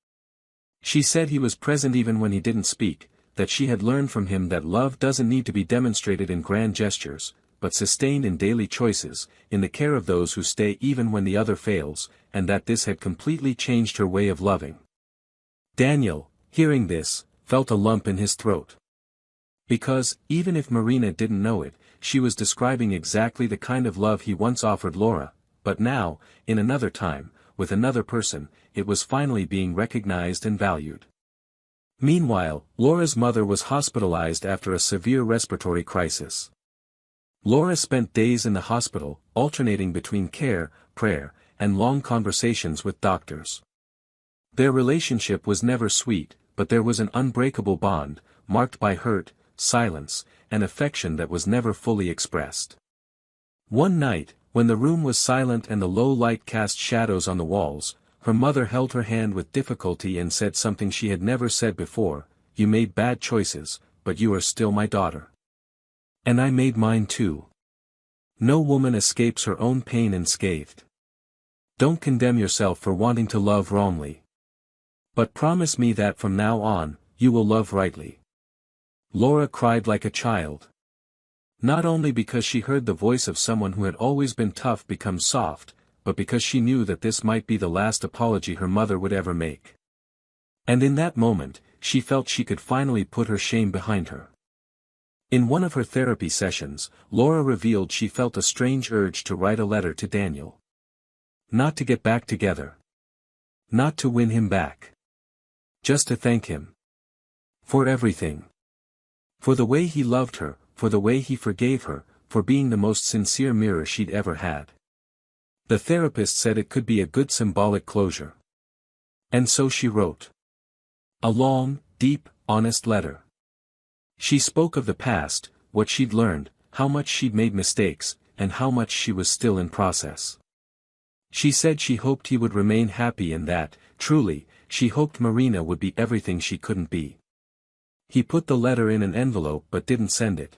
She said he was present even when he didn't speak, that she had learned from him that love doesn't need to be demonstrated in grand gestures, but sustained in daily choices, in the care of those who stay even when the other fails, and that this had completely changed her way of loving. Daniel, hearing this, felt a lump in his throat. Because, even if Marina didn't know it, she was describing exactly the kind of love he once offered Laura, but now, in another time, with another person, it was finally being recognized and valued. Meanwhile, Laura's mother was hospitalized after a severe respiratory crisis. Laura spent days in the hospital, alternating between care, prayer, and long conversations with doctors. Their relationship was never sweet, but there was an unbreakable bond, marked by hurt, silence, and affection that was never fully expressed. One night, when the room was silent and the low light cast shadows on the walls, her mother held her hand with difficulty and said something she had never said before: "You made bad choices, but you are still my daughter. And I made mine too. No woman escapes her own pain unscathed. Don't condemn yourself for wanting to love wrongly. But promise me that from now on, you will love rightly." Laura cried like a child. Not only because she heard the voice of someone who had always been tough become soft, but because she knew that this might be the last apology her mother would ever make. And in that moment, she felt she could finally put her shame behind her. In one of her therapy sessions, Laura revealed she felt a strange urge to write a letter to Daniel. Not to get back together. Not to win him back. Just to thank him. For everything. For the way he loved her, for the way he forgave her, for being the most sincere mirror she'd ever had. The therapist said it could be a good symbolic closure. And so she wrote. A long, deep, honest letter. She spoke of the past, what she'd learned, how much she'd made mistakes, and how much she was still in process. She said she hoped he would remain happy and that, truly, she hoped Marina would be everything she couldn't be. He put the letter in an envelope but didn't send it.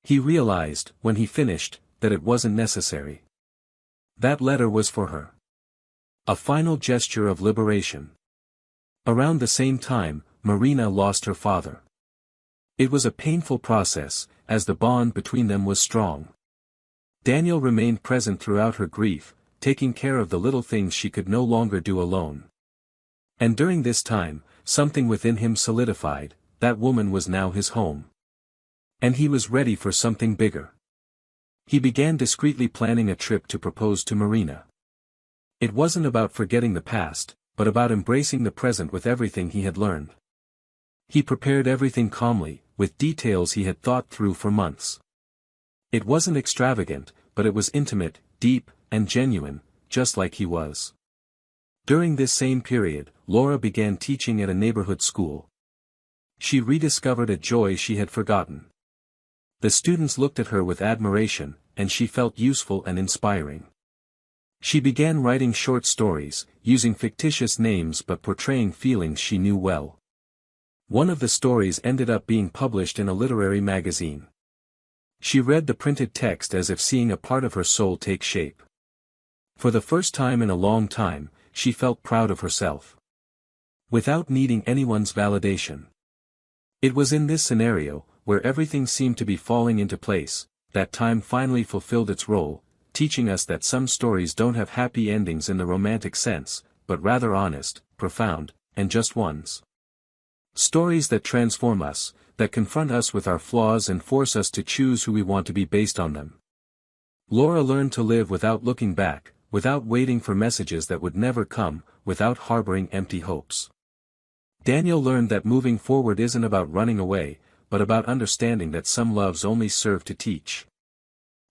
He realized, when he finished, that it wasn't necessary. That letter was for her. A final gesture of liberation. Around the same time, Marina lost her father. It was a painful process, as the bond between them was strong. Daniel remained present throughout her grief, taking care of the little things she could no longer do alone. And during this time, something within him solidified: that woman was now his home. And he was ready for something bigger. He began discreetly planning a trip to propose to Marina. It wasn't about forgetting the past, but about embracing the present with everything he had learned. He prepared everything calmly, with details he had thought through for months. It wasn't extravagant, but it was intimate, deep, and genuine, just like he was. During this same period, Laura began teaching at a neighborhood school. She rediscovered a joy she had forgotten. The students looked at her with admiration, and she felt useful and inspiring. She began writing short stories, using fictitious names but portraying feelings she knew well. One of the stories ended up being published in a literary magazine. She read the printed text as if seeing a part of her soul take shape. For the first time in a long time, she felt proud of herself. Without needing anyone's validation. It was in this scenario, where everything seemed to be falling into place, that time finally fulfilled its role, teaching us that some stories don't have happy endings in the romantic sense, but rather honest, profound, and just ones. Stories that transform us, that confront us with our flaws and force us to choose who we want to be based on them. Laura learned to live without looking back, without waiting for messages that would never come, without harboring empty hopes. Daniel learned that moving forward isn't about running away, but about understanding that some loves only serve to teach.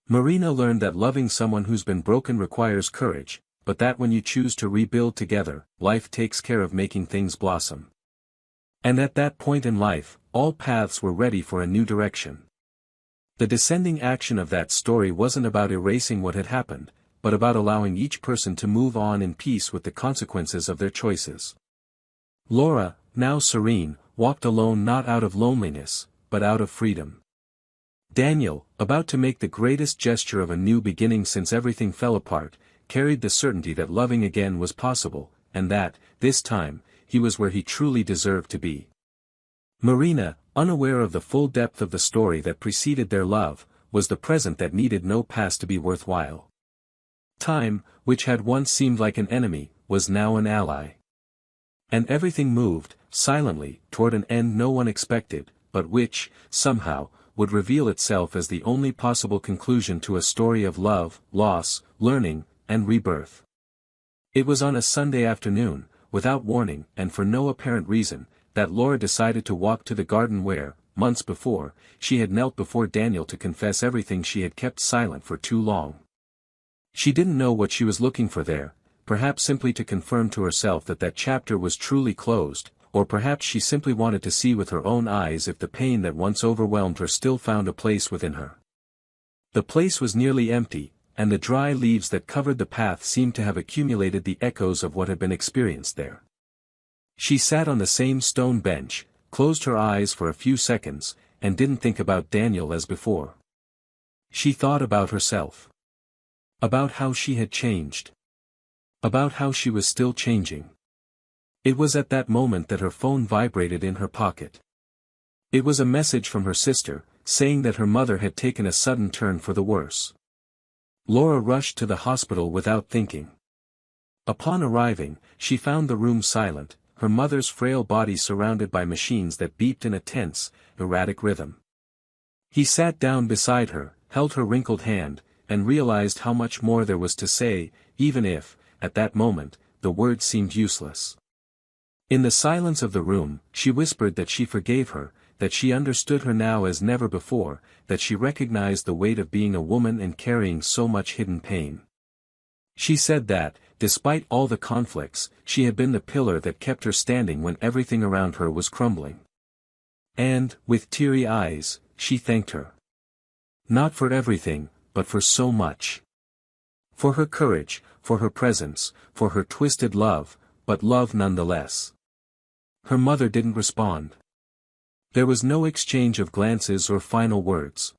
Marina learned that loving someone who's been broken requires courage, but that when you choose to rebuild together, life takes care of making things blossom. And at that point in life, all paths were ready for a new direction. The descending action of that story wasn't about erasing what had happened, but about allowing each person to move on in peace with the consequences of their choices. Laura, now serene, walked alone not out of loneliness, but out of freedom. Daniel, about to make the greatest gesture of a new beginning since everything fell apart, carried the certainty that loving again was possible, and that, this time, he was where he truly deserved to be. Marina, unaware of the full depth of the story that preceded their love, was the present that needed no past to be worthwhile. Time, which had once seemed like an enemy, was now an ally. And everything moved, silently, toward an end no one expected, but which, somehow, would reveal itself as the only possible conclusion to a story of love, loss, learning, and rebirth. It was on a Sunday afternoon, without warning and for no apparent reason, that Laura decided to walk to the garden where, months before, she had knelt before Daniel to confess everything she had kept silent for too long. She didn't know what she was looking for there, perhaps simply to confirm to herself that that chapter was truly closed, or perhaps she simply wanted to see with her own eyes if the pain that once overwhelmed her still found a place within her. The place was nearly empty, and the dry leaves that covered the path seemed to have accumulated the echoes of what had been experienced there. She sat on the same stone bench, closed her eyes for a few seconds, and didn't think about Daniel as before. She thought about herself. About how she had changed. About how she was still changing. It was at that moment that her phone vibrated in her pocket. It was a message from her sister, saying that her mother had taken a sudden turn for the worse. Laura rushed to the hospital without thinking. Upon arriving, she found the room silent, her mother's frail body surrounded by machines that beeped in a tense, erratic rhythm. He sat down beside her, held her wrinkled hand, and realized how much more there was to say, even if, at that moment, the words seemed useless. In the silence of the room, she whispered that she forgave her, that she understood her now as never before, that she recognized the weight of being a woman and carrying so much hidden pain. She said that, despite all the conflicts, she had been the pillar that kept her standing when everything around her was crumbling. And, with teary eyes, she thanked her. Not for everything, but for so much. For her courage, for her presence, for her twisted love, but love nonetheless. Her mother didn't respond. There was no exchange of glances or final words.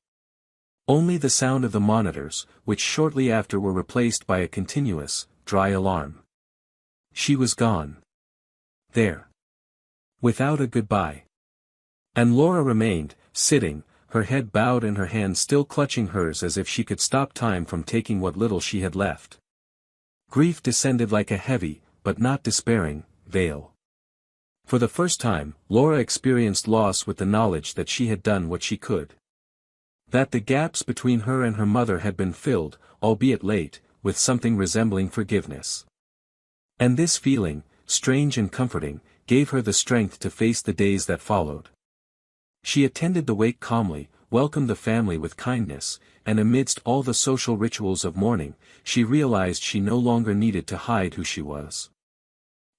Only the sound of the monitors, which shortly after were replaced by a continuous, dry alarm. She was gone. There. Without a goodbye. And Laura remained, sitting, her head bowed and her hand still clutching hers as if she could stop time from taking what little she had left. Grief descended like a heavy, but not despairing, veil. For the first time, Laura experienced loss with the knowledge that she had done what she could. That the gaps between her and her mother had been filled, albeit late, with something resembling forgiveness. And this feeling, strange and comforting, gave her the strength to face the days that followed. She attended the wake calmly, welcomed the family with kindness, and amidst all the social rituals of mourning, she realized she no longer needed to hide who she was.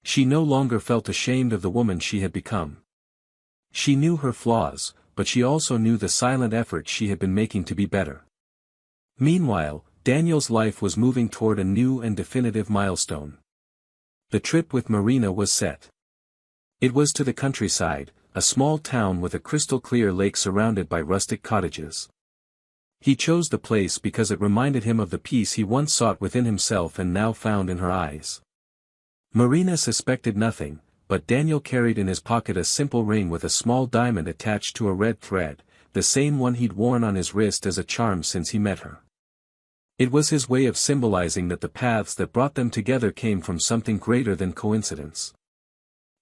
She no longer felt ashamed of the woman she had become. She knew her flaws, but she also knew the silent effort she had been making to be better. Meanwhile, Daniel's life was moving toward a new and definitive milestone. The trip with Marina was set. It was to the countryside, a small town with a crystal-clear lake surrounded by rustic cottages. He chose the place because it reminded him of the peace he once sought within himself and now found in her eyes. Marina suspected nothing, but Daniel carried in his pocket a simple ring with a small diamond attached to a red thread, the same one he'd worn on his wrist as a charm since he met her. It was his way of symbolizing that the paths that brought them together came from something greater than coincidence.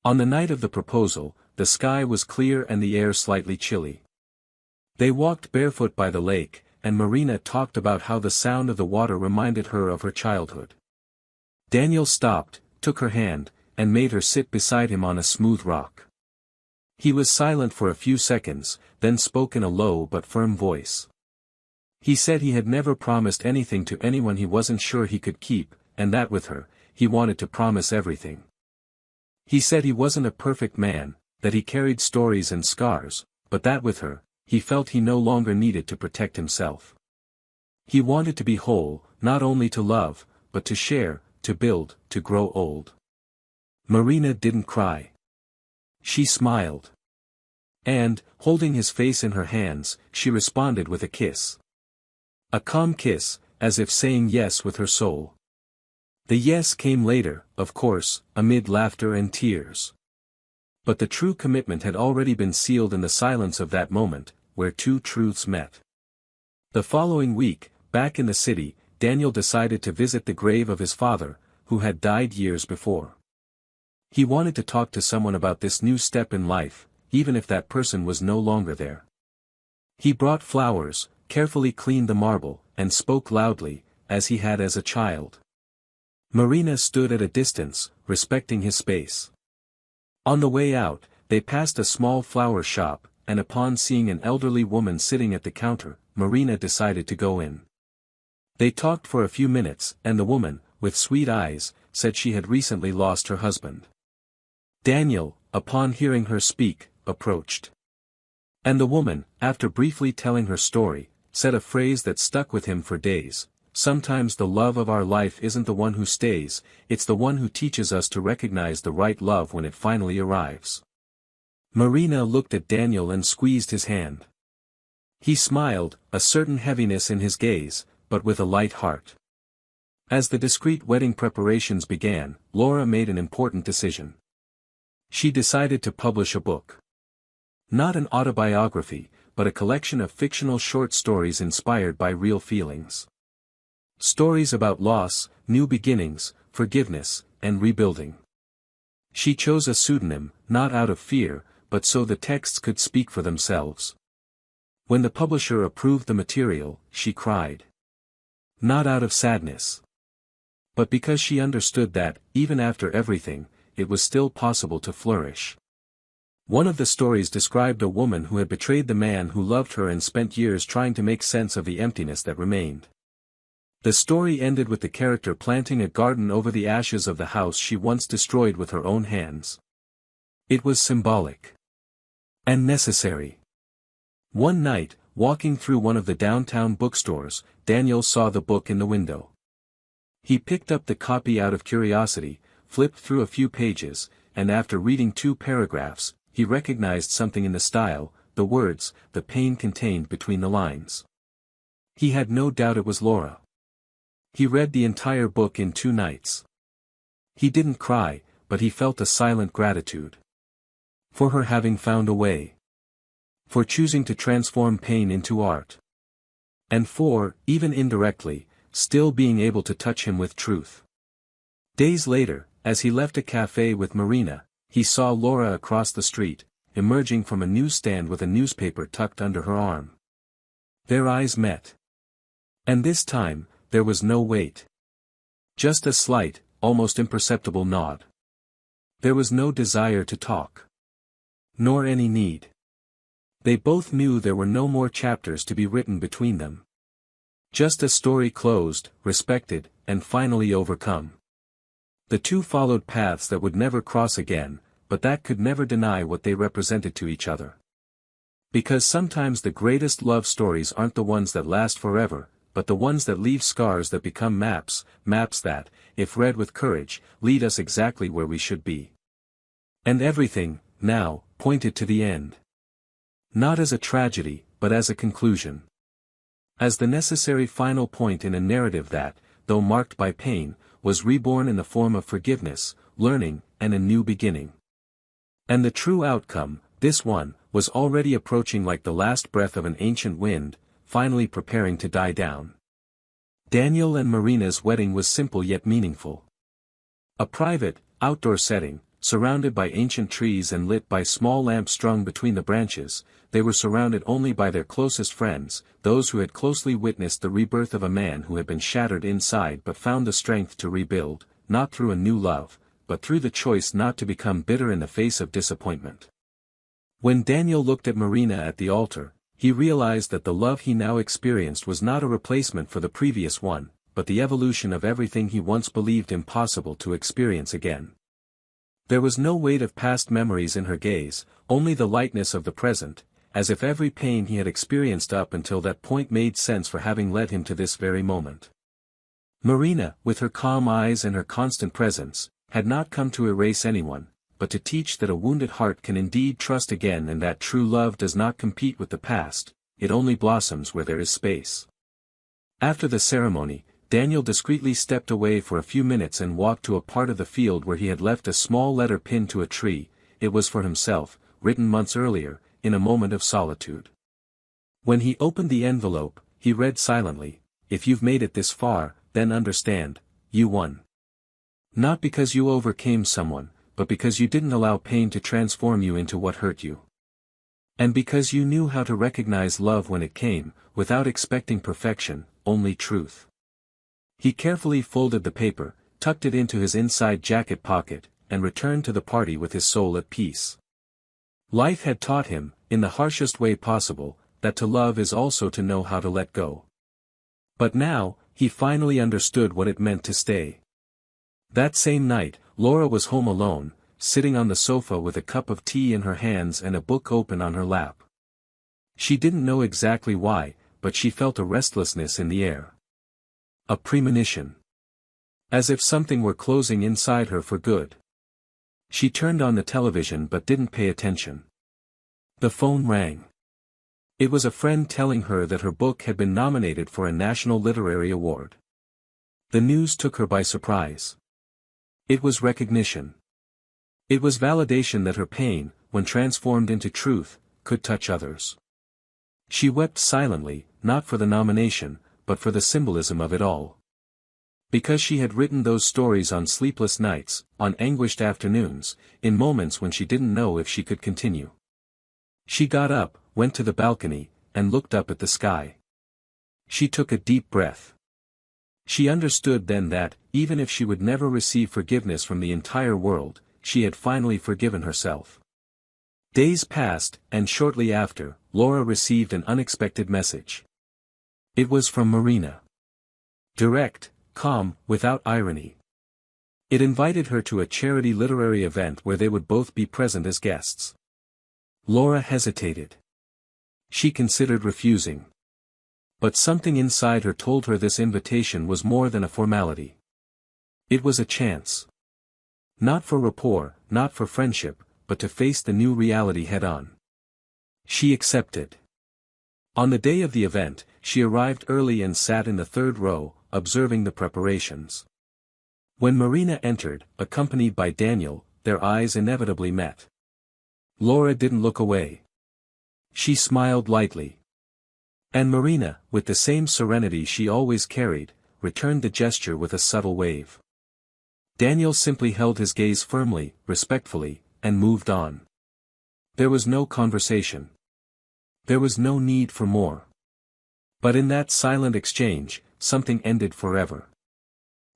On the night of the proposal, the sky was clear and the air slightly chilly. They walked barefoot by the lake, and Marina talked about how the sound of the water reminded her of her childhood. Daniel stopped, took her hand, and made her sit beside him on a smooth rock. He was silent for a few seconds, then spoke in a low but firm voice. He said he had never promised anything to anyone he wasn't sure he could keep, and that with her, he wanted to promise everything. He said he wasn't a perfect man, that he carried stories and scars, but that with her, he felt he no longer needed to protect himself. He wanted to be whole, not only to love, but to share, to build, to grow old. Marina didn't cry. She smiled. And, holding his face in her hands, she responded with a kiss. A calm kiss, as if saying yes with her soul. The yes came later, of course, amid laughter and tears. But the true commitment had already been sealed in the silence of that moment, where two truths met. The following week, back in the city, Daniel decided to visit the grave of his father, who had died years before. He wanted to talk to someone about this new step in life, even if that person was no longer there. He brought flowers, carefully cleaned the marble, and spoke loudly, as he had as a child. Marina stood at a distance, respecting his space. On the way out, they passed a small flower shop, and upon seeing an elderly woman sitting at the counter, Marina decided to go in. They talked for a few minutes, and the woman, with sweet eyes, said she had recently lost her husband. Daniel, upon hearing her speak, approached. And the woman, after briefly telling her story, said a phrase that stuck with him for days: "Sometimes the love of our life isn't the one who stays, it's the one who teaches us to recognize the right love when it finally arrives." Marina looked at Daniel and squeezed his hand. He smiled, a certain heaviness in his gaze, but with a light heart. As the discreet wedding preparations began, Laura made an important decision. She decided to publish a book. Not an autobiography, but a collection of fictional short stories inspired by real feelings. Stories about loss, new beginnings, forgiveness, and rebuilding. She chose a pseudonym, not out of fear, but so the texts could speak for themselves. When the publisher approved the material, she cried. Not out of sadness, but because she understood that, even after everything, it was still possible to flourish. One of the stories described a woman who had betrayed the man who loved her and spent years trying to make sense of the emptiness that remained. The story ended with the character planting a garden over the ashes of the house she once destroyed with her own hands. It was symbolic. And necessary. One night, walking through one of the downtown bookstores, Daniel saw the book in the window. He picked up the copy out of curiosity, flipped through a few pages, and after reading 2 paragraphs, he recognized something in the style, the words, the pain contained between the lines. He had no doubt it was Laura. He read the entire book in 2 nights. He didn't cry, but he felt a silent gratitude. For her having found a way. For choosing to transform pain into art. And for, even indirectly, still being able to touch him with truth. Days later, as he left a cafe with Marina, he saw Laura across the street, emerging from a newsstand with a newspaper tucked under her arm. Their eyes met. And this time, there was no wait. Just a slight, almost imperceptible nod. There was no desire to talk. Nor any need. They both knew there were no more chapters to be written between them. Just a story closed, respected, and finally overcome. The two followed paths that would never cross again, but that could never deny what they represented to each other. Because sometimes the greatest love stories aren't the ones that last forever, but the ones that leave scars that become maps that, if read with courage, lead us exactly where we should be. And everything, now, pointed to the end. Not as a tragedy, but as a conclusion. As the necessary final point in a narrative that, though marked by pain, was reborn in the form of forgiveness, learning, and a new beginning. And the true outcome, this one, was already approaching like the last breath of an ancient wind, finally preparing to die down. Daniel and Marina's wedding was simple yet meaningful. A private, outdoor setting, surrounded by ancient trees and lit by small lamps strung between the branches, they were surrounded only by their closest friends, those who had closely witnessed the rebirth of a man who had been shattered inside but found the strength to rebuild, not through a new love, but through the choice not to become bitter in the face of disappointment. When Daniel looked at Marina at the altar, he realized that the love he now experienced was not a replacement for the previous one, but the evolution of everything he once believed impossible to experience again. There was no weight of past memories in her gaze, only the lightness of the present, as if every pain he had experienced up until that point made sense for having led him to this very moment. Marina, with her calm eyes and her constant presence, had not come to erase anyone, but to teach that a wounded heart can indeed trust again and that true love does not compete with the past, it only blossoms where there is space. After the ceremony, Daniel discreetly stepped away for a few minutes and walked to a part of the field where he had left a small letter pinned to a tree. It was for himself, written months earlier, in a moment of solitude. When he opened the envelope, he read silently, "If you've made it this far, then understand, you won. Not because you overcame someone, but because you didn't allow pain to transform you into what hurt you. And because you knew how to recognize love when it came, without expecting perfection, only truth." He carefully folded the paper, tucked it into his inside jacket pocket, and returned to the party with his soul at peace. Life had taught him, in the harshest way possible, that to love is also to know how to let go. But now, he finally understood what it meant to stay. That same night, Laura was home alone, sitting on the sofa with a cup of tea in her hands and a book open on her lap. She didn't know exactly why, but she felt a restlessness in the air. A premonition. As if something were closing inside her for good. She turned on the television but didn't pay attention. The phone rang. It was a friend telling her that her book had been nominated for a national literary award. The news took her by surprise. It was recognition. It was validation that her pain, when transformed into truth, could touch others. She wept silently, not for the nomination, but for the symbolism of it all. Because she had written those stories on sleepless nights, on anguished afternoons, in moments when she didn't know if she could continue. She got up, went to the balcony, and looked up at the sky. She took a deep breath. She understood then that, even if she would never receive forgiveness from the entire world, she had finally forgiven herself. Days passed, and shortly after, Laura received an unexpected message. It was from Marina. Direct, calm, without irony. It invited her to a charity literary event where they would both be present as guests. Laura hesitated. She considered refusing. But something inside her told her this invitation was more than a formality. It was a chance. Not for rapport, not for friendship, but to face the new reality head-on. She accepted. On the day of the event, she arrived early and sat in the third row, observing the preparations. When Marina entered, accompanied by Daniel, their eyes inevitably met. Laura didn't look away. She smiled lightly. And Marina, with the same serenity she always carried, returned the gesture with a subtle wave. Daniel simply held his gaze firmly, respectfully, and moved on. There was no conversation. There was no need for more. But in that silent exchange, something ended forever.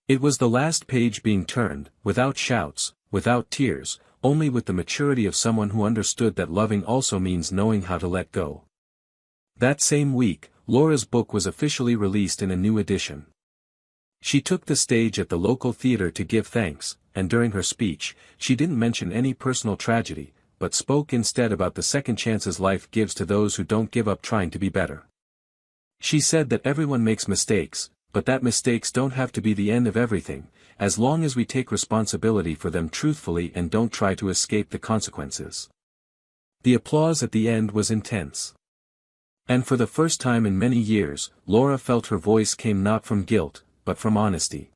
It was the last page being turned, without shouts, without tears, only with the maturity of someone who understood that loving also means knowing how to let go. That same week, Laura's book was officially released in a new edition. She took the stage at the local theater to give thanks, and during her speech, she didn't mention any personal tragedy, but spoke instead about the second chances life gives to those who don't give up trying to be better. She said that everyone makes mistakes, but that mistakes don't have to be the end of everything, as long as we take responsibility for them truthfully and don't try to escape the consequences. The applause at the end was intense. And for the first time in many years, Laura felt her voice came not from guilt, but from honesty.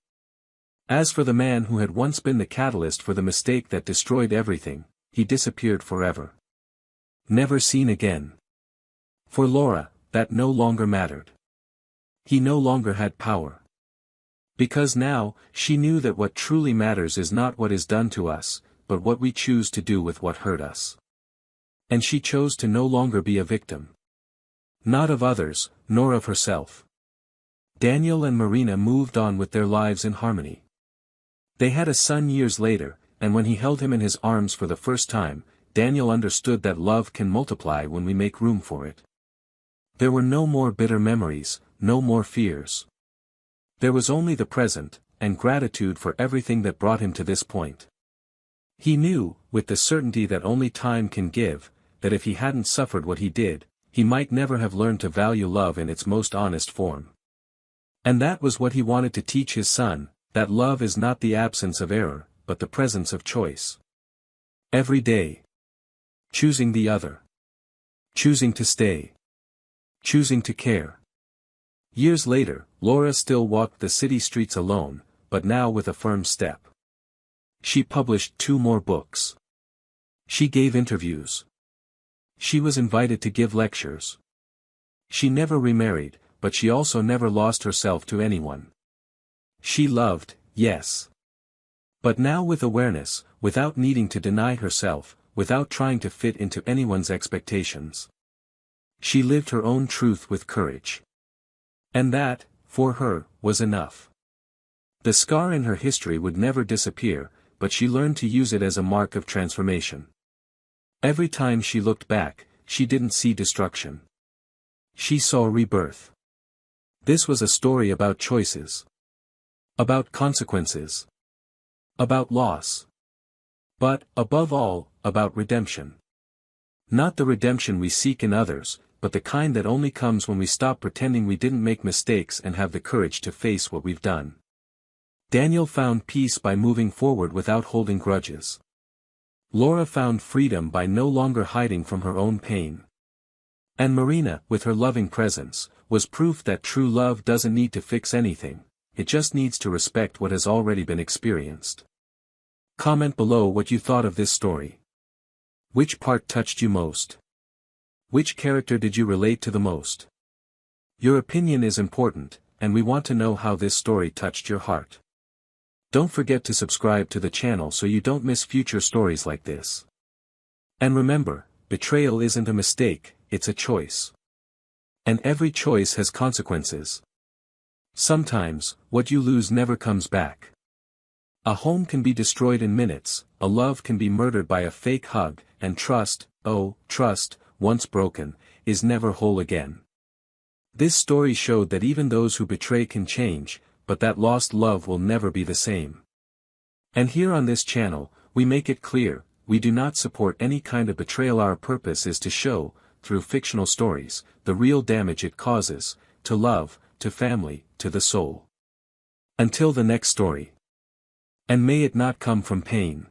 As for the man who had once been the catalyst for the mistake that destroyed everything, he disappeared forever. Never seen again. For Laura, that no longer mattered. He no longer had power. Because now, she knew that what truly matters is not what is done to us, but what we choose to do with what hurt us. And she chose to no longer be a victim. Not of others, nor of herself. Daniel and Marina moved on with their lives in harmony. They had a son years later, and when he held him in his arms for the first time, Daniel understood that love can multiply when we make room for it. There were no more bitter memories, no more fears. There was only the present, and gratitude for everything that brought him to this point. He knew, with the certainty that only time can give, that if he hadn't suffered what he did, he might never have learned to value love in its most honest form. And that was what he wanted to teach his son, that love is not the absence of error, but the presence of choice. Every day. Choosing the other. Choosing to stay. Choosing to care. Years later, Laura still walked the city streets alone, but now with a firm step. She published 2 more books. She gave interviews. She was invited to give lectures. She never remarried, but she also never lost herself to anyone. She loved, yes. But now with awareness, without needing to deny herself, without trying to fit into anyone's expectations. She lived her own truth with courage. And that, for her, was enough. The scar in her history would never disappear, but she learned to use it as a mark of transformation. Every time she looked back, she didn't see destruction. She saw rebirth. This was a story about choices. About consequences. About loss. But, above all, about redemption. Not the redemption we seek in others, but the kind that only comes when we stop pretending we didn't make mistakes and have the courage to face what we've done. Daniel found peace by moving forward without holding grudges. Laura found freedom by no longer hiding from her own pain. And Marina, with her loving presence, was proof that true love doesn't need to fix anything, it just needs to respect what has already been experienced. Comment below what you thought of this story. Which part touched you most? Which character did you relate to the most? Your opinion is important, and we want to know how this story touched your heart. Don't forget to subscribe to the channel so you don't miss future stories like this. And remember, betrayal isn't a mistake, it's a choice. And every choice has consequences. Sometimes, what you lose never comes back. A home can be destroyed in minutes, a love can be murdered by a fake hug, and trust, oh, trust, once broken, is never whole again. This story showed that even those who betray can change, but that lost love will never be the same. And here on this channel, we make it clear, we do not support any kind of betrayal. Our purpose is to show, through fictional stories, the real damage it causes, to love, to family, to the soul. Until the next story. And may it not come from pain.